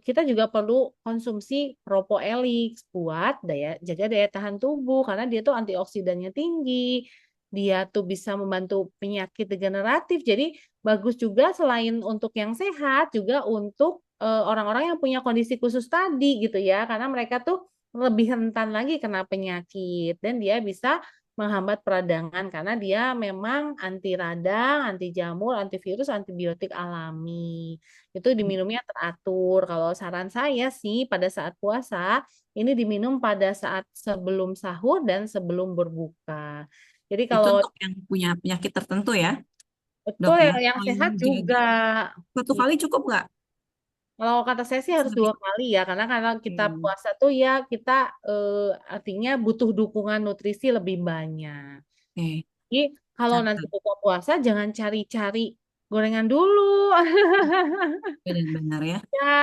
kita juga perlu konsumsi propoelix buat jaga daya tahan tubuh karena dia tuh antioksidannya tinggi. Dia tuh bisa membantu penyakit degeneratif. Jadi bagus juga selain untuk yang sehat juga untuk orang-orang yang punya kondisi khusus tadi gitu ya. Karena mereka tuh lebih rentan lagi kena penyakit dan dia bisa menghambat peradangan karena dia memang anti radang, anti jamur, antivirus, antibiotik alami. Itu diminumnya teratur. Kalau saran saya sih pada saat puasa, ini diminum pada saat sebelum sahur dan sebelum berbuka. Jadi Itu kalau untuk yang punya penyakit tertentu ya, betul dok ya. yang Kalau yang sehat juga. jaga satu kali cukup nggak? Kalau kata saya sih harus Sehari. 2 kali ya, karena kalau kita Oke. puasa tuh ya kita artinya butuh dukungan nutrisi lebih banyak. Oke, Jadi kalau nanti catat. buka puasa jangan cari-cari gorengan dulu. Benar-benar ya. Ya,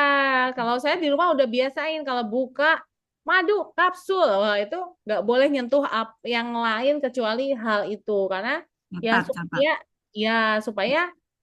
kalau saya di rumah udah biasain kalau buka madu kapsul, wah itu nggak boleh nyentuh yang lain kecuali hal itu karena ya Catat, catat. supaya ya supaya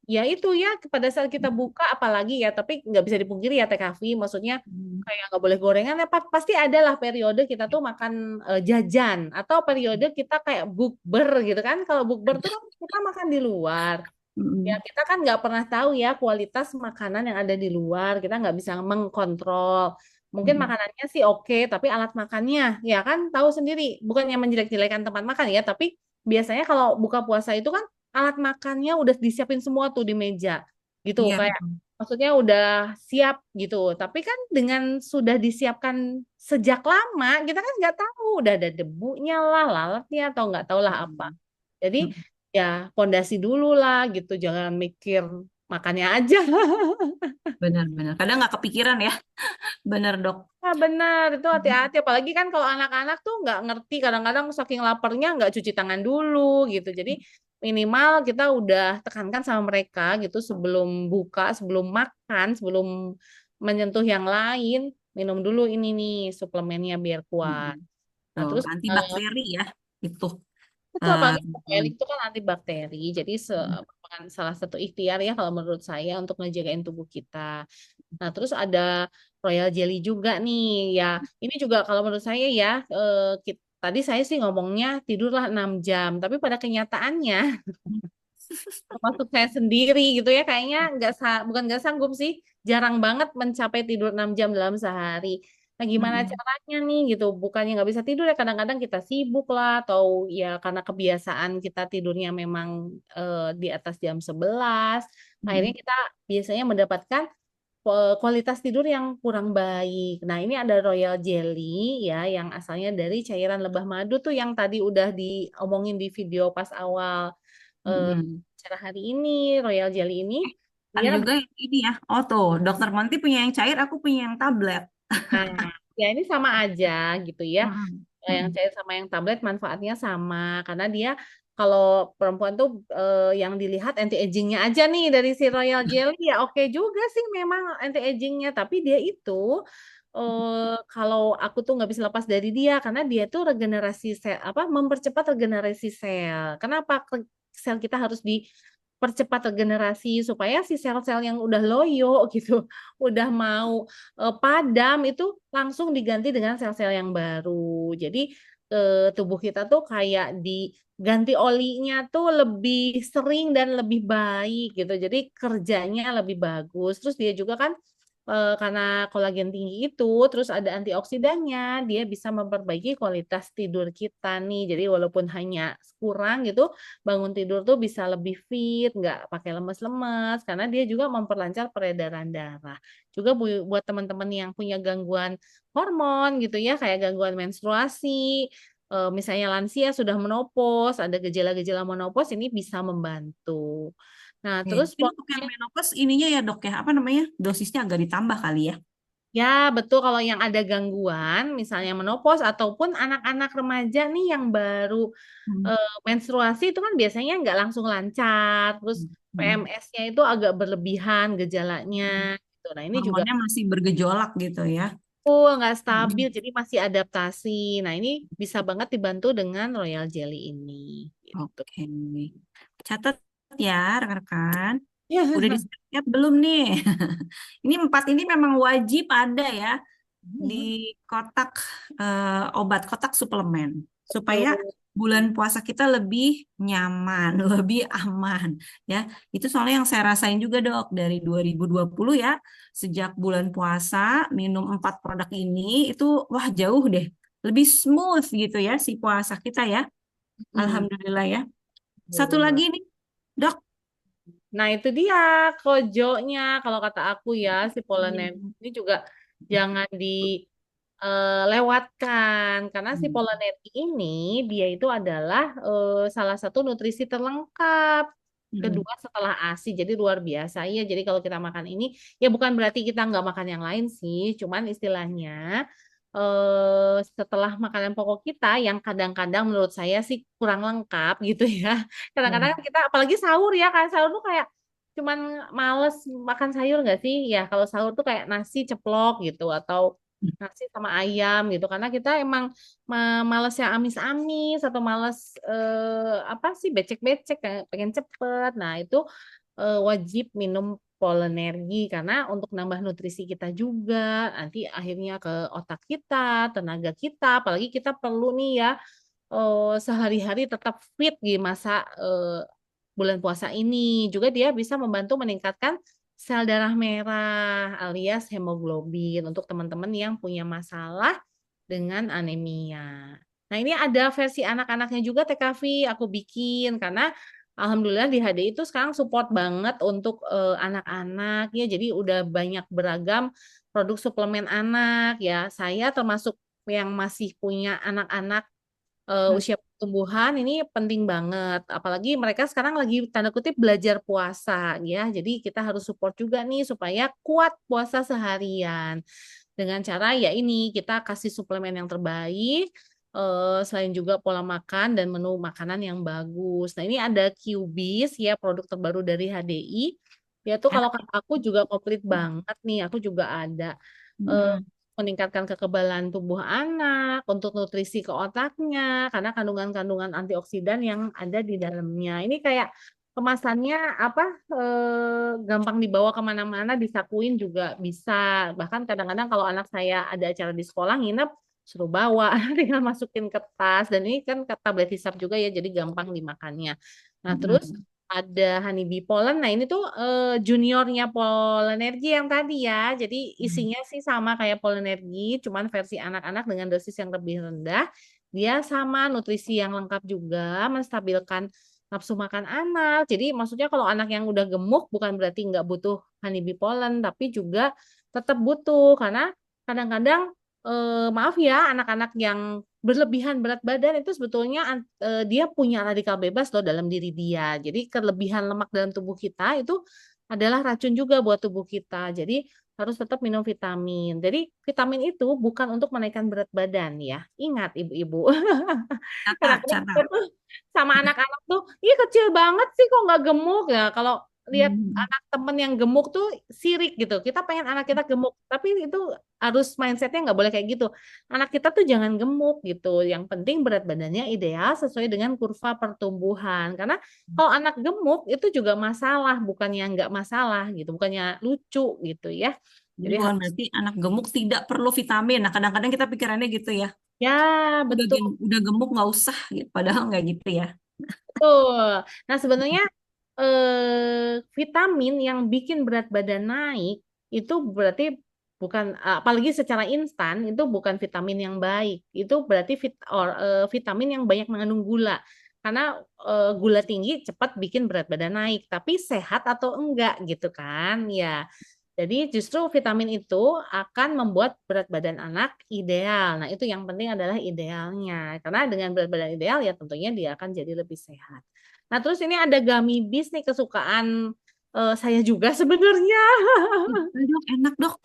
ya itu ya pada saat kita buka apalagi ya tapi nggak bisa dipungkiri ya TKV maksudnya Hmm. kayak nggak boleh gorengan ya pasti ada lah periode kita tuh makan jajan atau periode kita kayak bukber gitu kan kalau bukber tuh kan kita makan di luar. Ya, Mm-mm. kita kan nggak pernah tahu ya kualitas makanan yang ada di luar. Kita nggak bisa mengkontrol. Mungkin Mm-mm. makanannya sih oke, tapi alat makannya, ya kan tahu sendiri. Bukannya menjelek-jelekan tempat makan ya, tapi biasanya kalau buka puasa itu kan alat makannya udah disiapin semua tuh di meja, gitu. Iya, Kayak betul. maksudnya udah siap gitu. Tapi kan dengan sudah disiapkan sejak lama, kita kan nggak tahu udah ada debunya lah, lalatnya atau nggak tahu lah apa. Mm-mm. Jadi Mm-mm. ya pondasi dulu lah gitu, jangan mikir makannya aja. Benar-benar. Kadang nggak kepikiran ya. Benar, dok. Nah, benar itu Mm-mm. hati-hati apalagi kan kalau anak-anak tuh nggak ngerti kadang-kadang saking laparnya nggak cuci tangan dulu gitu. Jadi minimal kita udah tekankan sama mereka gitu sebelum buka, sebelum makan, sebelum menyentuh yang lain, minum dulu ini nih suplemennya biar kuat. Mm-mm. Nah, Tuh, terus antibakteri ya. Itu. betul, Eh, apalagi propolis itu kan antibakteri. Jadi merupakan salah satu ikhtiar ya kalau menurut saya untuk ngejagain tubuh kita. Nah, terus ada royal jelly juga nih. Ya, ini juga kalau menurut saya ya, tadi saya sih ngomongnya tidurlah 6 jam, tapi pada kenyataannya termasuk saya sendiri gitu ya, kayaknya bukan nggak sanggup sih, jarang banget mencapai tidur 6 jam dalam sehari. Nah, gimana Mm-mm. caranya nih gitu? Bukannya nggak bisa tidur ya, kadang-kadang kita sibuk lah, atau ya karena kebiasaan kita tidurnya memang di atas jam 11. Akhirnya Mm-mm. kita biasanya mendapatkan kualitas tidur yang kurang baik. Nah, ini ada Royal Jelly ya yang asalnya dari cairan lebah madu tuh yang tadi udah diomongin di video pas awal eh, Mm-mm. acara hari ini. Royal Jelly ini Ada dia juga yang ini ya. Oh tuh, dokter Monty punya yang cair, aku punya yang tablet. nah, ya ini sama aja gitu ya. Mm-mm. Yang Mm-mm. cair sama yang tablet manfaatnya sama karena dia kalau perempuan tuh yang dilihat anti agingnya aja nih dari si Royal Jelly ya oke juga sih memang anti agingnya tapi dia itu kalau aku tuh nggak bisa lepas dari dia karena dia tuh regenerasi sel apa mempercepat regenerasi sel. Kenapa sel kita harus dipercepat regenerasi supaya si sel-sel yang udah loyo gitu, udah mau padam itu langsung diganti dengan sel-sel yang baru. Jadi tubuh kita tuh kayak diganti olinya tuh lebih sering dan lebih baik gitu. Jadi kerjanya lebih bagus. Terus dia juga kan karena kolagen tinggi itu, terus ada antioksidannya, dia bisa memperbaiki kualitas tidur kita nih. Jadi walaupun hanya kurang gitu, bangun tidur tuh bisa lebih fit, nggak pakai lemes-lemes, karena dia juga memperlancar peredaran darah. Juga buat teman-teman yang punya gangguan hormon gitu ya, kayak gangguan menstruasi, misalnya lansia sudah menopause, ada gejala-gejala menopause, ini bisa membantu. Nah, Oke. terus Tapi untuk yang menopause ininya ya dok ya, apa namanya, dosisnya agak ditambah kali ya. ya, betul kalau yang ada gangguan, misalnya menopause ataupun anak-anak remaja nih yang baru Hmm. menstruasi itu kan biasanya nggak langsung lancar, terus Hmm. PMS-nya itu agak berlebihan gejalanya Hmm. gitu. Nah, ini juga Hormonnya masih bergejolak gitu ya. nggak stabil, Hmm. jadi masih adaptasi. Nah, ini bisa banget dibantu dengan Royal Jelly ini. Gitu. Oke. Catat ya rekan-rekan. Ya. Udah disiap belum nih? Ini empat ini memang wajib ada ya di kotak obat, kotak suplemen supaya Betul. bulan puasa kita lebih nyaman, lebih aman ya. Itu soalnya yang saya rasain juga dok dari 2020 ya. Sejak bulan puasa minum empat produk ini itu wah jauh deh. Lebih smooth gitu ya si puasa kita ya. Hmm. Alhamdulillah ya. Satu lagi nih, Dok. Nah, itu dia kojonya. Kalau kata aku ya, si Polonez ini juga jangan dilewatkan. Karena si Hmm. Polonez ini, dia itu adalah salah satu nutrisi terlengkap. Hmm. Kedua setelah ASI, jadi luar biasa. Iya, jadi kalau kita makan ini, ya bukan berarti kita nggak makan yang lain sih. Cuman istilahnya, setelah makanan pokok kita, yang kadang-kadang menurut saya sih kurang lengkap gitu ya. Kadang-kadang Hmm. kita apalagi sahur ya kan sahur tuh kayak cuman males makan sayur nggak sih? Ya kalau sahur tuh kayak nasi ceplok gitu atau nasi sama ayam gitu karena kita emang males yang amis-amis atau males apa sih becek-becek kayak pengen cepet. Nah, itu wajib minum Polenergi karena untuk nambah nutrisi kita juga nanti akhirnya ke otak kita, tenaga kita, apalagi kita perlu nih ya sehari-hari tetap fit di masa bulan puasa ini. Juga dia bisa membantu meningkatkan sel darah merah alias hemoglobin untuk teman-teman yang punya masalah dengan anemia. Nah, ini ada versi anak-anaknya juga TKV aku bikin karena alhamdulillah di HDI itu sekarang support banget untuk anak-anak ya. Jadi udah banyak beragam produk suplemen anak ya. Saya termasuk yang masih punya anak-anak usia pertumbuhan ini penting banget. Apalagi mereka sekarang lagi tanda kutip belajar puasa ya. Jadi kita harus support juga nih supaya kuat puasa seharian. Dengan cara ya ini kita kasih suplemen yang terbaik, selain juga pola makan dan menu makanan yang bagus. Nah, ini ada QBIS ya produk terbaru dari HDI. Ya tuh kalau Enak ya. kata aku juga komplit banget nih. Aku juga ada eh, Hmm. meningkatkan kekebalan tubuh anak, untuk nutrisi ke otaknya, karena kandungan-kandungan antioksidan yang ada di dalamnya. Ini kayak kemasannya apa gampang dibawa kemana-mana, disakuin juga bisa. Bahkan kadang-kadang kalau anak saya ada acara di sekolah nginep, suruh bawa, tinggal masukin ke tas. Dan ini kan ke tablet hisap juga ya, jadi gampang dimakannya. Nah, terus Hmm. ada honeybee pollen. Nah, ini tuh juniornya Polenergi yang tadi ya. Jadi Hmm. isinya sih sama kayak Polenergi, cuman versi anak-anak dengan dosis yang lebih rendah. Dia sama nutrisi yang lengkap juga, menstabilkan nafsu makan anak. Jadi maksudnya kalau anak yang udah gemuk bukan berarti nggak butuh honeybee pollen, tapi juga tetap butuh karena kadang-kadang maaf ya anak-anak yang berlebihan berat badan itu sebetulnya dia punya radikal bebas loh dalam diri dia. Jadi kelebihan lemak dalam tubuh kita itu adalah racun juga buat tubuh kita. Jadi harus tetap minum vitamin. Jadi vitamin itu bukan untuk menaikkan berat badan ya. Ingat ibu-ibu. Catat, Kadang-kadang kita catat. tuh sama anak-anak tuh, iya kecil banget sih kok nggak gemuk ya. Kalau lihat Hmm. anak temen yang gemuk tuh sirik gitu. Kita pengen anak kita gemuk, tapi itu harus mindsetnya nggak boleh kayak gitu. Anak kita tuh jangan gemuk gitu. Yang penting berat badannya ideal sesuai dengan kurva pertumbuhan. Karena kalau anak gemuk itu juga masalah, bukannya nggak masalah gitu, bukannya lucu gitu ya. Jadi Jadi bukan harus berarti anak gemuk tidak perlu vitamin. Nah, kadang-kadang kita pikirannya gitu ya. ya betul. Udah gemuk nggak usah gitu. Padahal nggak gitu ya. Betul. Nah, sebenarnya vitamin yang bikin berat badan naik itu berarti bukan, apalagi secara instan itu bukan vitamin yang baik. Itu berarti vitamin yang banyak mengandung gula. Karena gula tinggi cepat bikin berat badan naik, tapi sehat atau enggak gitu kan? Ya. Jadi justru vitamin itu akan membuat berat badan anak ideal. Nah, itu yang penting adalah idealnya. Karena dengan berat badan ideal ya tentunya dia akan jadi lebih sehat. Nah, terus ini ada gummy bees nih kesukaan saya juga sebenarnya. Dok, enak dok.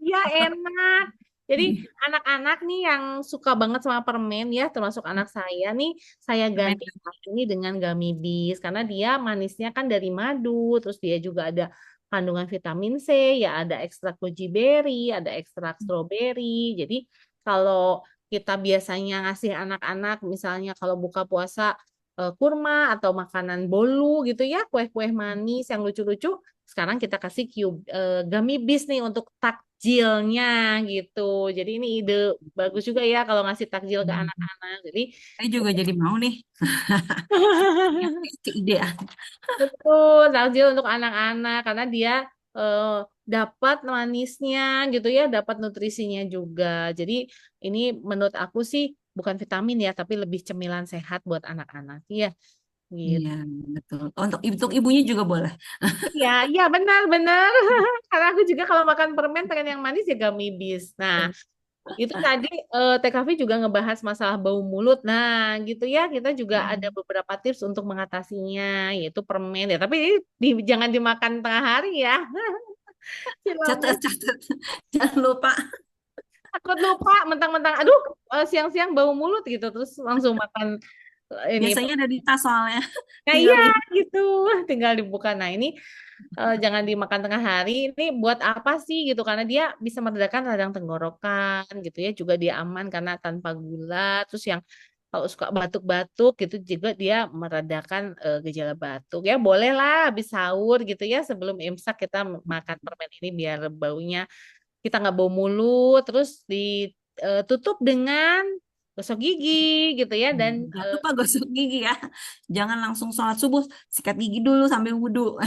Ya enak. Jadi anak-anak nih yang suka banget sama permen ya, termasuk anak saya nih, saya Permen. ganti ini dengan gummy bees karena dia manisnya kan dari madu, terus dia juga ada kandungan vitamin C, ya ada ekstrak goji berry, ada ekstrak stroberi. Jadi kalau kita biasanya ngasih anak-anak, misalnya kalau buka puasa kurma atau makanan bolu gitu ya, kue-kue manis yang lucu-lucu, sekarang kita kasih gummy bees nih untuk takjilnya gitu. Jadi ini ide bagus juga ya kalau ngasih takjil ke anak-anak. Jadi Saya juga jadi mau nih. Keidean. betul takjil untuk anak-anak karena dia eh, dapat manisnya gitu ya, dapat nutrisinya juga. Jadi ini menurut aku sih bukan vitamin ya, tapi lebih cemilan sehat buat anak-anak. Iya, gitu. Iya, betul. Untuk ibunya juga boleh. Iya, iya benar-benar. Karena aku juga kalau makan permen pengen yang manis ya gummy bees. Nah, itu tadi TKV juga ngebahas masalah bau mulut. Nah, gitu ya, kita juga ada beberapa tips untuk mengatasinya, yaitu permen ya. Tapi ini jangan dimakan tengah hari ya. Catat, Silakan. catat. Jangan lupa. Takut lupa, mentang-mentang, aduh, siang-siang bau mulut gitu, terus langsung makan ini. Biasanya ada di tas soalnya. Nah, Tinggal iya di gitu, tinggal dibuka. Nah, ini jangan dimakan tengah hari. Ini buat apa sih gitu? Karena dia bisa meredakan radang tenggorokan gitu ya. Juga dia aman karena tanpa gula. Terus yang kalau suka batuk-batuk gitu juga dia meredakan gejala batuk. Ya bolehlah habis sahur gitu ya sebelum imsak kita makan permen ini biar baunya kita nggak bau mulut. Terus ditutup dengan gosok gigi gitu ya dan Jangan lupa gosok gigi ya. Jangan langsung sholat subuh, sikat gigi dulu sambil wudhu.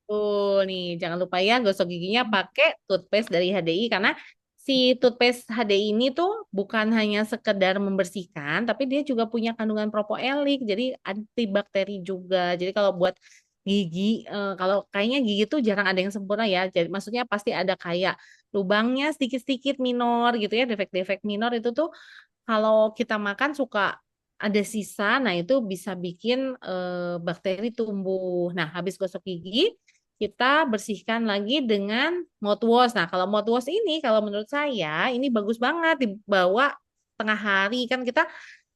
tuh nih, jangan lupa ya gosok giginya pakai toothpaste dari HDI karena si toothpaste HDI ini tuh bukan hanya sekedar membersihkan, tapi dia juga punya kandungan propoelik, jadi antibakteri juga. Jadi kalau buat gigi, kalau kayaknya gigi tuh jarang ada yang sempurna ya. Jadi maksudnya pasti ada kayak lubangnya sedikit-sedikit minor gitu ya, defek-defek minor itu tuh kalau kita makan suka ada sisa, nah itu bisa bikin bakteri tumbuh. Nah, habis gosok gigi, kita bersihkan lagi dengan mouthwash. Nah, kalau mouthwash ini, kalau menurut saya, ini bagus banget dibawa tengah hari. Kan kita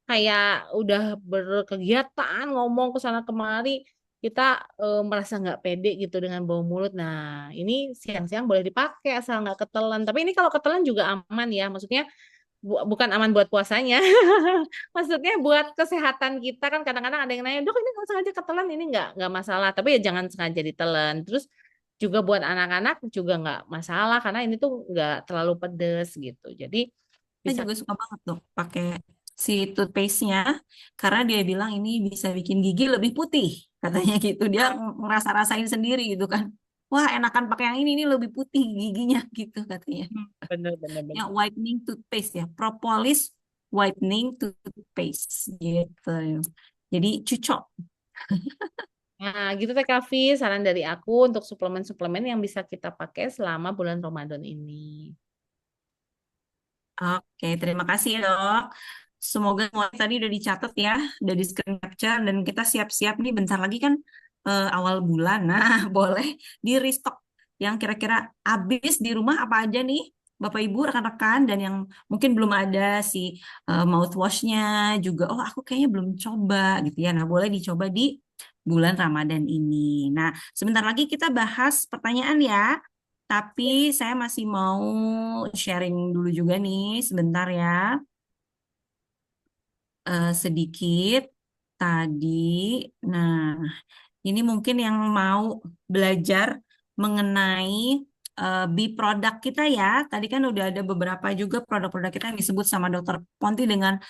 kayak udah berkegiatan, ngomong ke sana kemari, kita merasa nggak pede gitu dengan bau mulut. Nah, ini siang-siang boleh dipakai asal nggak ketelan. Tapi ini kalau ketelan juga aman ya, maksudnya bukan aman buat puasanya. Maksudnya buat kesehatan kita kan kadang-kadang ada yang nanya, dok ini kalau sengaja ketelan ini nggak masalah. Tapi ya jangan sengaja ditelan. Terus juga buat anak-anak juga nggak masalah karena ini tuh nggak terlalu pedes gitu. Jadi Saya bisa juga suka banget dok pakai si toothpaste-nya karena dia bilang ini bisa bikin gigi lebih putih katanya gitu. Dia ngerasa-rasain sendiri gitu kan. Wah, enakan pakai yang ini lebih putih giginya gitu katanya. bener-bener. Ya, whitening toothpaste ya, propolis whitening toothpaste gitu. Jadi cucok. Nah, gitu Teh Kavi, saran dari aku untuk suplemen-suplemen yang bisa kita pakai selama bulan Ramadan ini. Oke, terima kasih ya, dok. Semoga semua tadi udah dicatat ya, udah di screen capture dan kita siap-siap nih bentar lagi kan awal bulan. Nah, boleh di restock yang kira-kira habis di rumah apa aja nih, Bapak Ibu, rekan-rekan dan yang mungkin belum ada si mouthwash-nya juga. Oh, aku kayaknya belum coba gitu ya. Nah, boleh dicoba di bulan Ramadan ini. Nah, sebentar lagi kita bahas pertanyaan ya. Tapi saya masih mau sharing dulu juga nih, sebentar ya. Sedikit tadi. Nah, ini mungkin yang mau belajar mengenai produk kita ya. Tadi kan udah ada beberapa juga produk-produk kita yang disebut sama Dokter Ponti dengan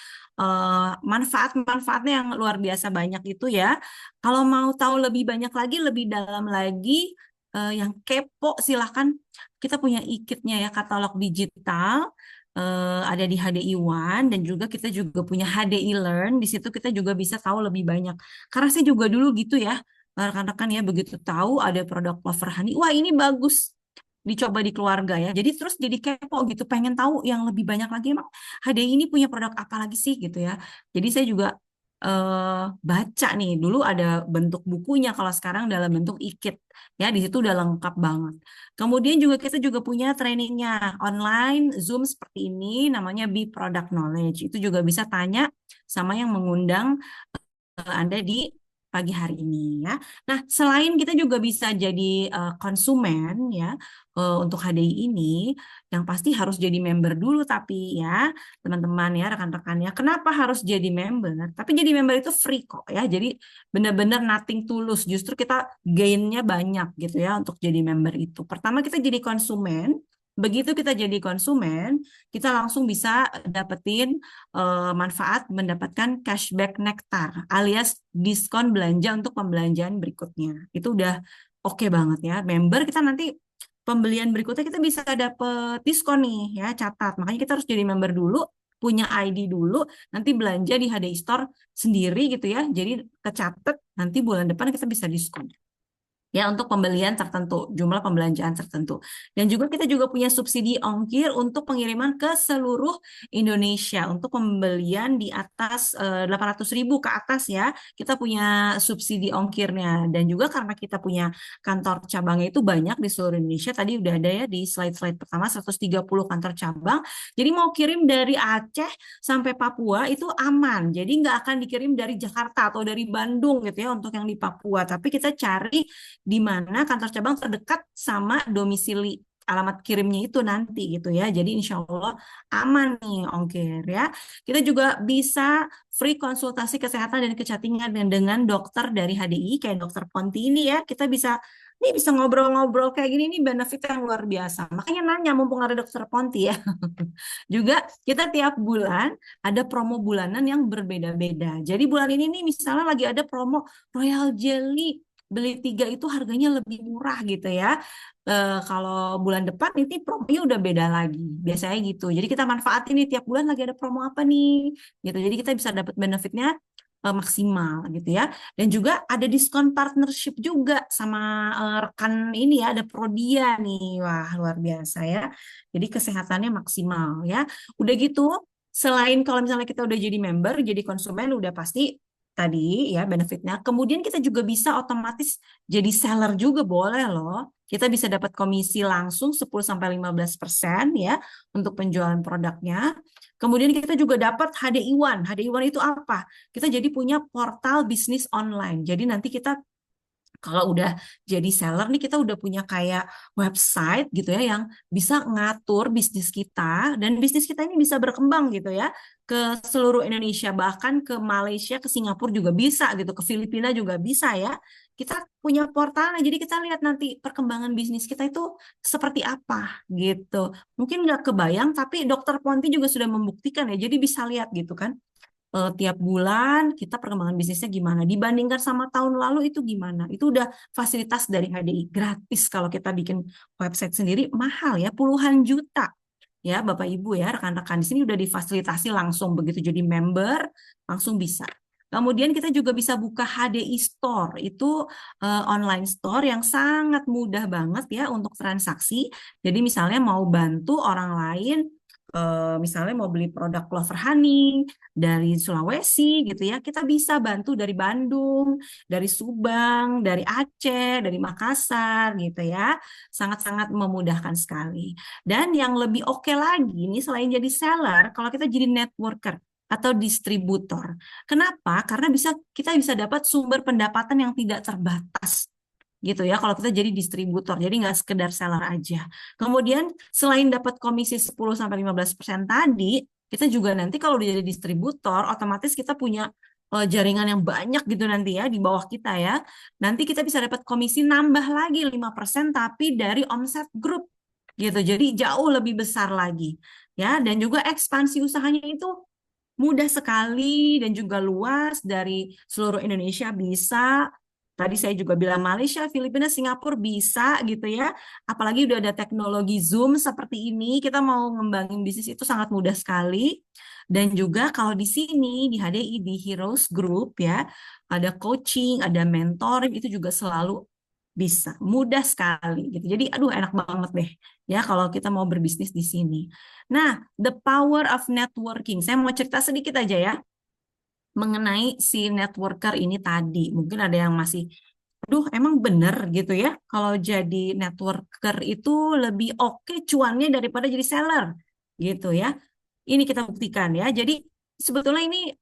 manfaat-manfaatnya yang luar biasa banyak itu ya. Kalau mau tahu lebih banyak lagi, lebih dalam lagi, yang kepo silahkan, kita punya e-kitnya ya, katalog digital, ada di HDI One, dan juga kita juga punya HDI Learn. Di situ kita juga bisa tahu lebih banyak. Karena saya juga dulu gitu ya, rekan-rekan ya, begitu tahu ada produk Clover Honey, wah ini bagus, dicoba di keluarga ya. Jadi terus jadi kepo gitu, pengen tahu yang lebih banyak lagi, emang HDI ini punya produk apa lagi sih gitu ya. Jadi saya juga baca nih, dulu ada bentuk bukunya, kalau sekarang dalam bentuk e-kit ya, di situ udah lengkap banget. Kemudian juga kita juga punya trainingnya online Zoom seperti ini, namanya Be Product Knowledge. Itu juga bisa tanya sama yang mengundang Anda di pagi hari ini ya. Nah, selain kita juga bisa jadi konsumen ya, untuk HDI ini, yang pasti harus jadi member dulu, tapi ya teman-teman ya, rekan-rekan ya, kenapa harus jadi member? Tapi jadi member itu free kok ya. Jadi benar-benar nothing tulus. Justru kita gainnya banyak gitu ya untuk jadi member itu. Pertama kita jadi konsumen. Begitu kita jadi konsumen, kita langsung bisa dapetin manfaat mendapatkan cashback nektar alias diskon belanja untuk pembelanjaan berikutnya. Itu udah oke banget ya. Member kita nanti pembelian berikutnya kita bisa dapet diskon nih ya, catat. Makanya kita harus jadi member dulu, punya ID dulu, nanti belanja di HDI Store sendiri gitu ya. Jadi kecatet, nanti bulan depan kita bisa diskon ya untuk pembelian tertentu, jumlah pembelanjaan tertentu. Dan juga kita juga punya subsidi ongkir untuk pengiriman ke seluruh Indonesia untuk pembelian di atas 800.000 ke atas ya. Kita punya subsidi ongkirnya, dan juga karena kita punya kantor cabangnya itu banyak di seluruh Indonesia. Tadi udah ada ya di slide-slide pertama, 130 kantor cabang. Jadi mau kirim dari Aceh sampai Papua itu aman. Jadi nggak akan dikirim dari Jakarta atau dari Bandung gitu ya untuk yang di Papua. Tapi kita cari di mana kantor cabang terdekat sama domisili alamat kirimnya itu nanti gitu ya. Jadi insya Allah aman nih ongkir ya. Kita juga bisa free konsultasi kesehatan dan kecantikan dengan dokter dari HDI kayak dokter Ponti ini ya. Kita bisa nih bisa ngobrol-ngobrol kayak gini nih, benefit yang luar biasa. Makanya nanya mumpung ada dokter Ponti ya. Juga kita tiap bulan ada promo bulanan yang berbeda-beda. Jadi bulan ini nih misalnya lagi ada promo Royal Jelly, beli 3 itu harganya lebih murah gitu ya. Kalau bulan depan ini promonya udah beda lagi. Biasanya gitu. Jadi kita manfaatin nih tiap bulan lagi ada promo apa nih gitu. Jadi kita bisa dapat benefitnya maksimal gitu ya. Dan juga ada diskon partnership juga sama rekan ini ya, ada Prodia nih. Wah, luar biasa ya. Jadi kesehatannya maksimal ya. Udah gitu, selain kalau misalnya kita udah jadi member, jadi konsumen udah pasti tadi ya benefitnya. Kemudian kita juga bisa otomatis jadi seller juga boleh loh. Kita bisa dapat komisi langsung 10-15% ya untuk penjualan produknya. Kemudian kita juga dapat HDI One. HDI One itu apa? Kita jadi punya portal bisnis online. Jadi nanti kita kalau udah jadi seller nih, kita udah punya kayak website gitu ya yang bisa ngatur bisnis kita, dan bisnis kita ini bisa berkembang gitu ya ke seluruh Indonesia, bahkan ke Malaysia, ke Singapura juga bisa gitu, ke Filipina juga bisa ya. Kita punya portalnya, jadi kita lihat nanti perkembangan bisnis kita itu seperti apa gitu. Mungkin nggak kebayang, tapi Dokter Ponti juga sudah membuktikan ya, jadi bisa lihat gitu kan, tiap bulan kita perkembangan bisnisnya gimana dibandingkan sama tahun lalu itu gimana. Itu udah fasilitas dari HDI gratis. Kalau kita bikin website sendiri mahal ya, puluhan juta ya Bapak Ibu ya, rekan-rekan di sini udah difasilitasi langsung, begitu jadi member langsung bisa. Kemudian kita juga bisa buka HDI Store, itu online store yang sangat mudah banget ya untuk transaksi. Jadi misalnya mau bantu orang lain, misalnya mau beli produk Clover Honey dari Sulawesi gitu ya, kita bisa bantu dari Bandung, dari Subang, dari Aceh, dari Makassar gitu ya. Sangat-sangat memudahkan sekali. Dan yang lebih oke lagi nih, selain jadi seller, kalau kita jadi networker atau distributor. Kenapa? Karena kita bisa dapat sumber pendapatan yang tidak terbatas gitu ya kalau kita jadi distributor, jadi nggak sekedar seller aja. Kemudian selain dapat komisi 10-15% tadi, kita juga nanti kalau udah jadi distributor otomatis kita punya jaringan yang banyak gitu nanti ya di bawah kita ya. Nanti kita bisa dapat komisi nambah lagi 5% tapi dari omset grup gitu, jadi jauh lebih besar lagi ya. Dan juga ekspansi usahanya itu mudah sekali dan juga luas, dari seluruh Indonesia bisa. Tadi saya juga bilang Malaysia, Filipina, Singapura bisa gitu ya. Apalagi udah ada teknologi Zoom seperti ini, kita mau ngembangin bisnis itu sangat mudah sekali. Dan juga kalau di sini di HDI di Heroes Group ya, ada coaching, ada mentoring itu juga selalu bisa, mudah sekali gitu. Jadi aduh enak banget deh ya kalau kita mau berbisnis di sini. Nah, the power of networking. Saya mau cerita sedikit aja ya mengenai si networker ini tadi. Mungkin ada yang masih, aduh emang bener gitu ya, kalau jadi networker itu lebih oke cuannya daripada jadi seller gitu ya. Ini kita buktikan ya. Jadi sebetulnya ini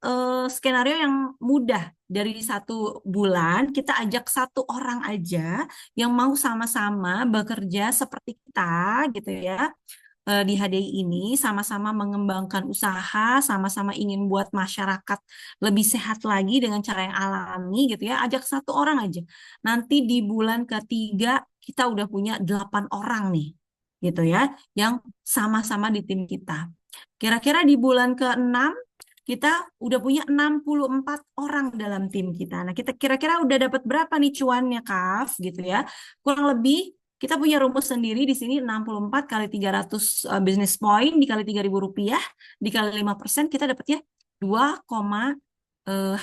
skenario yang mudah. Dari 1 bulan kita ajak 1 orang aja yang mau sama-sama bekerja seperti kita gitu ya, di HDI ini sama-sama mengembangkan usaha, sama-sama ingin buat masyarakat lebih sehat lagi dengan cara yang alami gitu ya, ajak 1 orang aja. Nanti di bulan ketiga kita udah punya 8 orang nih, gitu ya, yang sama-sama di tim kita. Kira-kira di bulan ke-6 kita udah punya 64 orang dalam tim kita. Nah, kita kira-kira udah dapat berapa nih cuannya, Kaf, gitu ya. Kurang lebih kita punya rumus sendiri di sini 64 kali 300 business point dikali 3.000 rupiah dikali 5% kita dapatnya 2,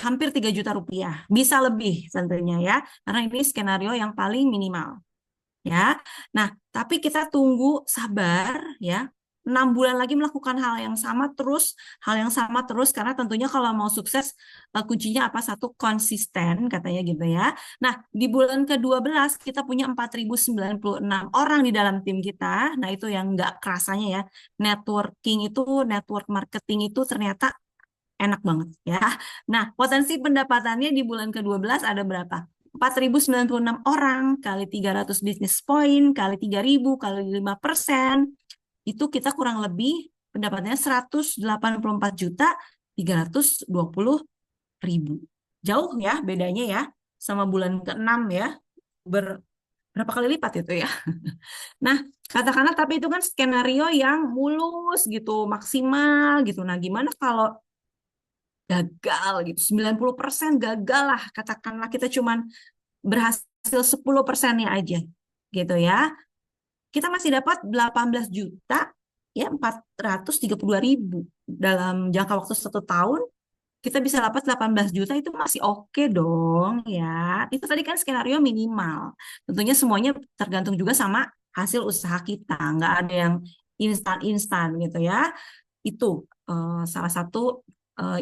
hampir 3 juta rupiah. Bisa lebih tentunya ya, karena ini skenario yang paling minimal ya. Nah, tapi kita tunggu sabar ya. 6 bulan lagi melakukan hal yang sama terus, karena tentunya kalau mau sukses kuncinya apa? Satu, konsisten katanya gitu ya. Nah, di bulan ke-12 kita punya 4.096 orang di dalam tim kita. Nah, itu yang nggak kerasanya ya. Network marketing itu ternyata enak banget ya. Nah, potensi pendapatannya di bulan ke-12 ada berapa? 4.096 orang kali 300 bisnis point kali 3.000 kali 5%, itu kita kurang lebih pendapatannya 184.320.000. Jauh ya bedanya ya sama bulan ke-6 ya. Berapa kali lipat itu ya. Nah, katakanlah tapi itu kan skenario yang mulus gitu, maksimal gitu. Nah, gimana kalau gagal gitu, 90% gagal lah, katakanlah kita cuman berhasil 10%-nya aja gitu ya, kita masih dapat 18 juta ya, 432.000 dalam jangka waktu 1 tahun. Kita bisa dapat 18 juta, itu masih oke dong ya. Itu tadi kan skenario minimal, tentunya semuanya tergantung juga sama hasil usaha kita, nggak ada yang instan-instan gitu ya. Itu salah satu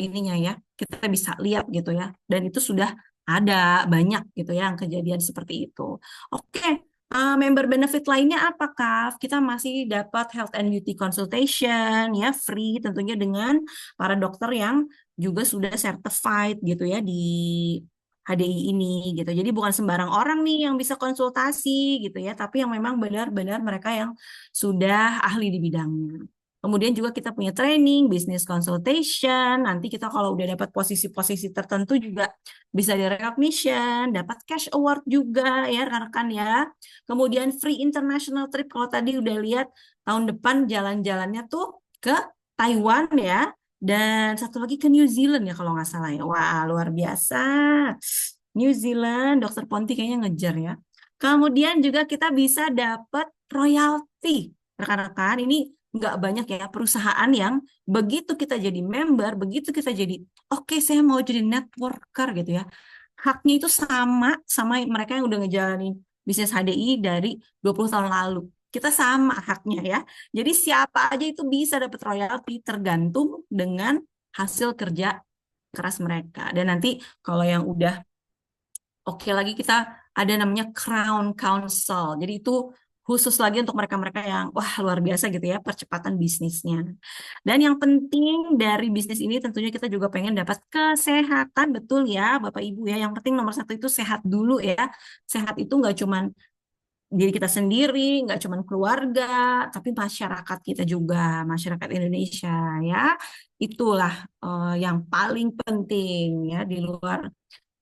ininya ya, kita bisa lihat gitu ya, dan itu sudah ada banyak gitu ya yang kejadian seperti itu. Oke, member benefit lainnya apa, Kak? Kita masih dapat health and beauty consultation ya, free tentunya dengan para dokter yang juga sudah certified gitu ya di HDI ini gitu. Jadi bukan sembarang orang nih yang bisa konsultasi gitu ya, tapi yang memang benar-benar mereka yang sudah ahli di bidangnya. Kemudian juga kita punya training, business consultation. Nanti kita kalau udah dapat posisi-posisi tertentu juga bisa di recognition, dapat cash award juga ya rekan-rekan ya. Kemudian free international trip, kalau tadi udah lihat tahun depan jalan-jalannya tuh ke Taiwan ya. Dan satu lagi ke New Zealand ya kalau nggak salah ya. Wah, luar biasa. New Zealand, Dokter Ponti kayaknya ngejar ya. Kemudian juga kita bisa dapat royalti. Rekan-rekan, ini nggak banyak ya perusahaan yang begitu kita jadi member, begitu kita jadi, oke, saya mau jadi networker gitu ya. Haknya itu sama sama mereka yang udah ngejalanin bisnis HDI dari 20 tahun lalu. Kita sama haknya ya. Jadi siapa aja itu bisa dapat royalti tergantung dengan hasil kerja keras mereka. Dan nanti kalau yang udah oke lagi, kita ada namanya Crown Council. Jadi itu khusus lagi untuk mereka-mereka yang wah luar biasa gitu ya percepatan bisnisnya. Dan yang penting dari bisnis ini tentunya kita juga pengen dapat kesehatan, betul ya Bapak Ibu ya. Yang penting nomor 1 itu sehat dulu ya. Sehat itu nggak cuman diri kita sendiri, nggak cuman keluarga, tapi masyarakat kita juga, masyarakat Indonesia ya. Itulah yang paling penting ya di luar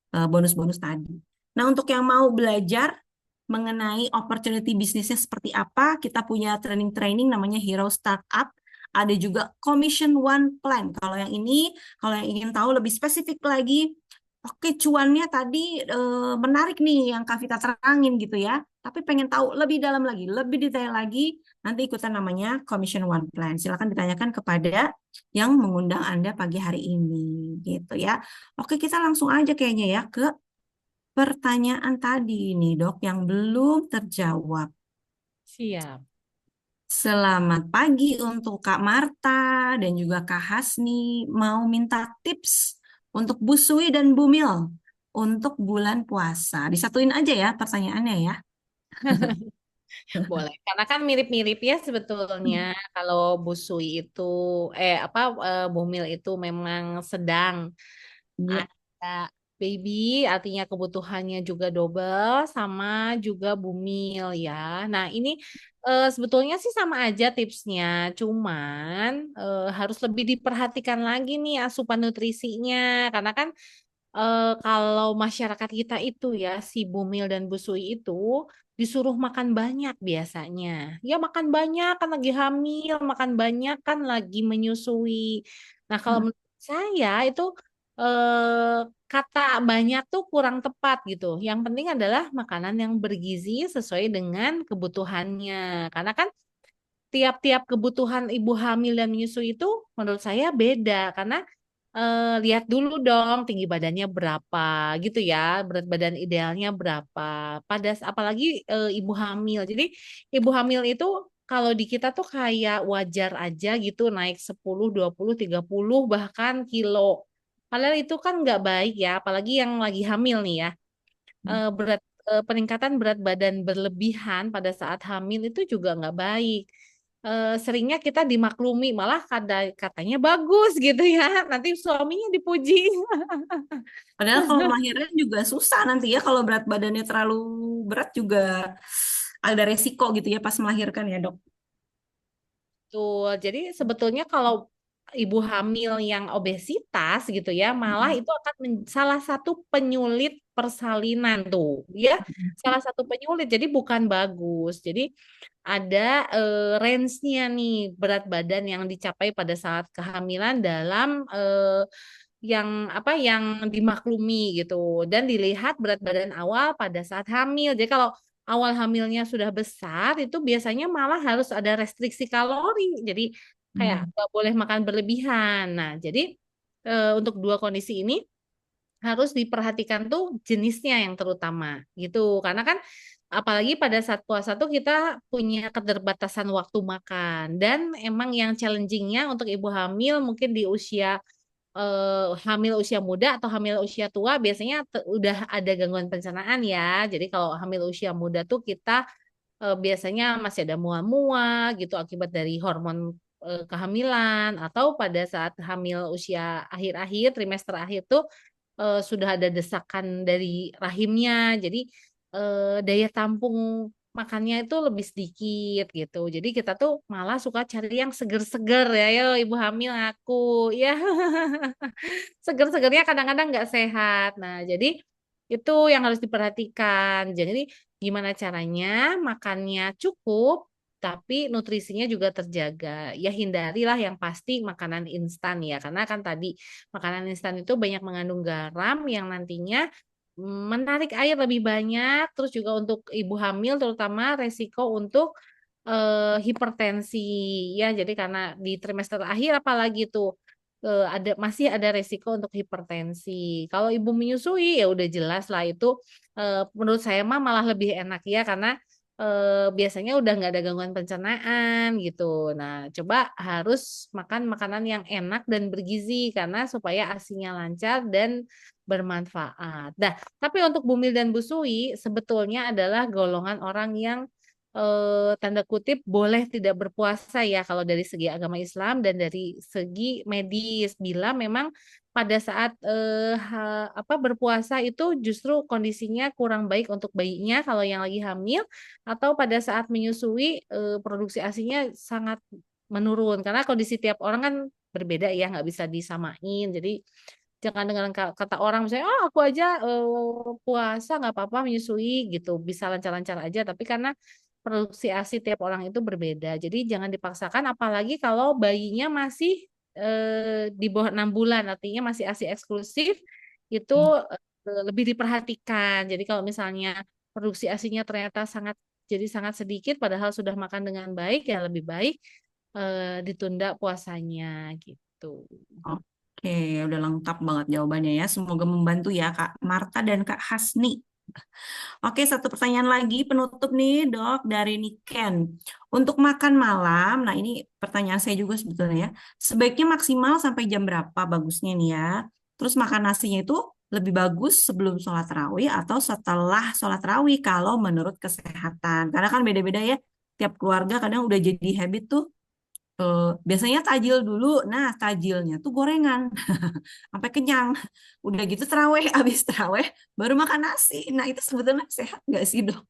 bonus-bonus tadi. Nah, untuk yang mau belajar mengenai opportunity bisnisnya seperti apa, kita punya training-training namanya Hero Startup. Ada juga Commission One Plan. Kalau yang ini, kalau yang ingin tahu lebih spesifik lagi, Oke, cuannya tadi menarik nih yang Kak Vita terangin gitu ya. Tapi pengen tahu lebih dalam lagi, lebih detail lagi, nanti ikutan namanya Commission One Plan. Silakan ditanyakan kepada yang mengundang Anda pagi hari ini gitu ya. Oke, kita langsung aja kayaknya ya ke pertanyaan tadi nih, Dok, yang belum terjawab. Siap. Selamat pagi untuk Kak Marta dan juga Kak Hasni. Mau minta tips untuk Bu Sui dan Bu Mil untuk bulan puasa. Disatuin aja ya pertanyaannya ya. Boleh, karena kan mirip-mirip ya sebetulnya. Kalau Bu Sui itu, Bumil itu memang sedang Iya. ada baby, artinya kebutuhannya juga double, sama juga Bumil ya. Nah ini sebetulnya sih sama aja tipsnya, cuman harus lebih diperhatikan lagi nih asupan nutrisinya, karena kan kalau masyarakat kita itu ya si Bumil dan Busui itu disuruh makan banyak biasanya. Ya makan banyak kan lagi hamil, makan banyak kan lagi menyusui. Nah, kalau menurut saya itu kata banyak tuh kurang tepat gitu. Yang penting adalah makanan yang bergizi sesuai dengan kebutuhannya. Karena kan tiap-tiap kebutuhan ibu hamil dan menyusui itu menurut saya beda karena lihat dulu dong tinggi badannya berapa gitu ya, berat badan idealnya berapa. Apalagi ibu hamil. Jadi ibu hamil itu kalau di kita tuh kayak wajar aja gitu naik 10, 20, 30 bahkan kilo. Padahal itu kan nggak baik ya, apalagi yang lagi hamil nih ya. Peningkatan berat badan berlebihan pada saat hamil itu juga nggak baik. Seringnya kita dimaklumi malah katanya bagus gitu ya. Nanti suaminya dipuji. Padahal kalau melahirkan juga susah nanti ya kalau berat badannya terlalu berat juga ada resiko gitu ya pas melahirkan ya, Dok. Tuh, jadi sebetulnya kalau ibu hamil yang obesitas gitu ya, malah itu akan salah satu penyulit persalinan tuh, ya, salah satu penyulit. Jadi bukan bagus. Jadi ada range-nya nih berat badan yang dicapai pada saat kehamilan dalam yang dimaklumi gitu dan dilihat berat badan awal pada saat hamil. Jadi kalau awal hamilnya sudah besar itu biasanya malah harus ada restriksi kalori. Jadi kayak Hmm. nggak boleh makan berlebihan. Nah, jadi untuk dua kondisi ini harus diperhatikan tuh jenisnya yang terutama gitu. Karena kan apalagi pada saat puasa tuh kita punya keterbatasan waktu makan dan emang yang challengingnya untuk ibu hamil mungkin di usia hamil usia muda atau hamil usia tua biasanya udah ada gangguan pencernaan ya. Jadi kalau hamil usia muda tuh kita biasanya masih ada mual-mual gitu akibat dari hormon kehamilan atau pada saat hamil usia akhir-akhir trimester akhir tuh sudah ada desakan dari rahimnya. Jadi daya tampung makannya itu lebih sedikit gitu. Jadi kita tuh malah suka cari yang seger-seger ya, yo ibu hamil aku ya. Seger-segernya kadang-kadang nggak sehat. Nah, jadi itu yang harus diperhatikan. Jadi gimana caranya makannya cukup, tapi nutrisinya juga terjaga. Ya hindarilah yang pasti makanan instan ya, karena kan tadi makanan instan itu banyak mengandung garam yang nantinya menarik air lebih banyak. Terus juga untuk ibu hamil terutama resiko untuk hipertensi ya. Jadi karena di trimester akhir apalagi tuh masih ada resiko untuk hipertensi. Kalau ibu menyusui ya udah jelas lah itu menurut saya mah malah lebih enak ya karena biasanya udah nggak ada gangguan pencernaan gitu. Nah, coba harus makan makanan yang enak dan bergizi karena supaya ASINya lancar dan bermanfaat. Nah, tapi untuk Bumil dan Busui sebetulnya adalah golongan orang yang tanda kutip boleh tidak berpuasa ya kalau dari segi agama Islam dan dari segi medis bila memang pada saat berpuasa itu justru kondisinya kurang baik untuk bayinya kalau yang lagi hamil atau pada saat menyusui produksi ASINya sangat menurun karena kondisi tiap orang kan berbeda ya nggak bisa disamain jadi jangan dengan kata orang misalnya oh aku aja puasa nggak apa-apa menyusui gitu bisa lancar-lancar aja tapi karena produksi ASI tiap orang itu berbeda jadi jangan dipaksakan apalagi kalau bayinya masih di bawah 6 bulan artinya masih ASI eksklusif itu lebih diperhatikan. Jadi kalau misalnya produksi ASINya ternyata sangat sedikit padahal sudah makan dengan baik ya lebih baik ditunda puasanya gitu. Oke, udah lengkap banget jawabannya ya. Semoga membantu ya Kak Marta dan Kak Hasni. Oke, satu pertanyaan lagi penutup nih, Dok, dari Niken. Untuk makan malam, nah ini pertanyaan saya juga sebetulnya ya. Sebaiknya maksimal sampai jam berapa bagusnya nih ya? Terus makan nasinya itu lebih bagus sebelum sholat tarawih atau setelah sholat tarawih kalau menurut kesehatan. Karena kan beda-beda ya. Tiap keluarga kadang udah jadi habit tuh biasanya tajil dulu. Nah, tajilnya tuh gorengan sampai kenyang. Udah gitu terawih, habis terawih baru makan nasi. Nah, itu sebetulnya sehat nggak sih, Dok?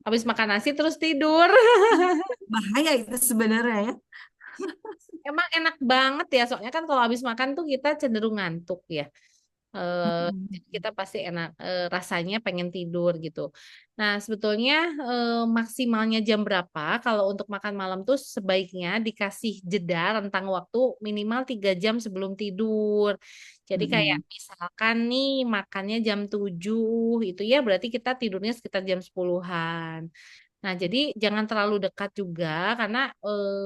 Habis makan nasi terus tidur. Bahaya itu sebenarnya ya. Emang enak banget ya, soalnya kan kalau habis makan tuh kita cenderung ngantuk ya. Jadi Mm-mm. kita pasti enak rasanya pengen tidur gitu. Nah, sebetulnya maksimalnya jam berapa kalau untuk makan malam tuh sebaiknya dikasih jeda rentang waktu minimal 3 jam sebelum tidur. Jadi kayak Mm-mm. misalkan nih makannya jam 7 itu ya berarti kita tidurnya sekitar jam 10-an. Nah, jadi jangan terlalu dekat juga karena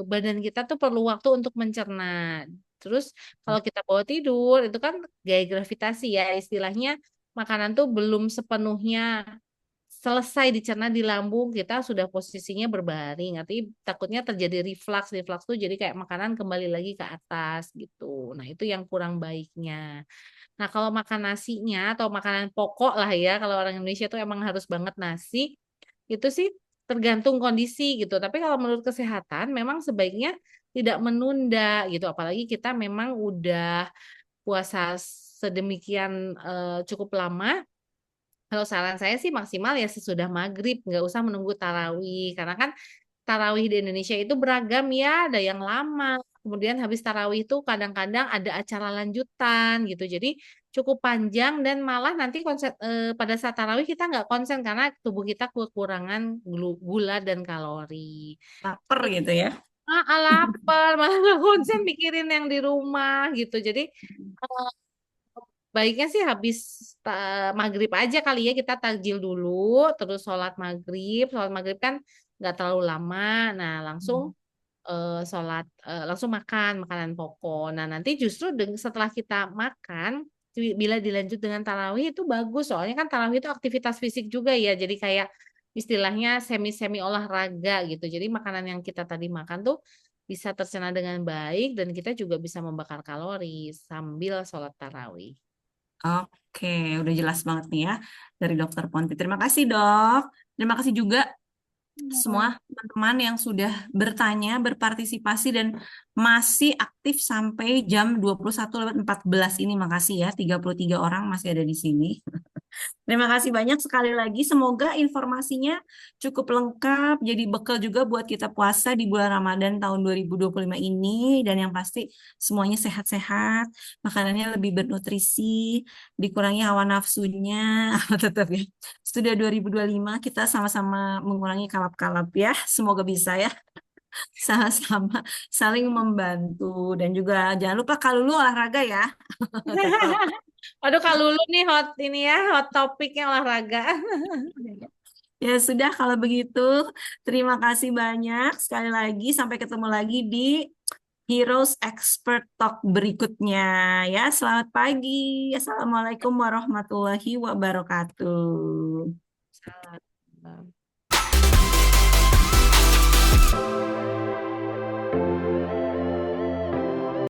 badan kita tuh perlu waktu untuk mencerna. Terus kalau kita bawa tidur itu kan gaya gravitasi ya istilahnya makanan tuh belum sepenuhnya selesai dicerna di lambung kita sudah posisinya berbaring. Artinya takutnya terjadi reflux. Reflux tuh jadi kayak makanan kembali lagi ke atas gitu. Nah, itu yang kurang baiknya. Nah, kalau makan nasinya atau makanan pokok lah ya, kalau orang Indonesia tuh emang harus banget nasi, itu sih tergantung kondisi gitu. Tapi kalau menurut kesehatan memang sebaiknya tidak menunda gitu. Apalagi kita memang udah puasa sedemikian cukup lama. Kalau saran saya sih maksimal ya sesudah maghrib, nggak usah menunggu tarawih. Karena kan tarawih di Indonesia itu beragam ya, ada yang lama. Kemudian habis tarawih itu kadang-kadang ada acara lanjutan gitu. Jadi cukup panjang dan malah nanti pada saat tarawih kita nggak konsen karena tubuh kita kekurangan gula dan kalori. Lapar gitu ya. Lapar, malah nggak konsen mikirin yang di rumah gitu. Jadi eh, baiknya sih habis maghrib aja kali ya kita takjil dulu, terus sholat maghrib kan nggak terlalu lama, nah langsung langsung makan makanan pokok. Nah nanti justru setelah kita makan, bila dilanjut dengan tarawih itu bagus, soalnya kan tarawih itu aktivitas fisik juga ya, jadi kayak istilahnya semi-semi olahraga gitu. Jadi makanan yang kita tadi makan tuh bisa tercerna dengan baik dan kita juga bisa membakar kalori sambil sholat tarawih. Oke, udah jelas banget nih ya dari Dokter Ponti. Terima kasih, Dok. Terima kasih juga semua teman-teman yang sudah bertanya, berpartisipasi dan masih aktif sampai jam 21:14 ini. Makasih ya, 33 orang masih ada di sini. Terima kasih banyak sekali lagi. Semoga informasinya cukup lengkap, jadi bekal juga buat kita puasa di bulan Ramadan tahun 2025 ini. Dan yang pasti semuanya sehat-sehat, makanannya lebih bernutrisi, dikurangi hawa nafsunya. Tetap ya. Sudah 2025, kita sama-sama mengurangi kalap-kalap ya. Semoga bisa ya. Sama-sama saling membantu. Dan juga jangan lupa kalau lu olahraga ya. Tetap. Waduh, Kak Lulu nih hot ini ya, hot topiknya olahraga. Ya sudah kalau begitu, terima kasih banyak. Sekali lagi sampai ketemu lagi di Heroes Expert Talk berikutnya ya. Selamat pagi. Assalamualaikum warahmatullahi wabarakatuh.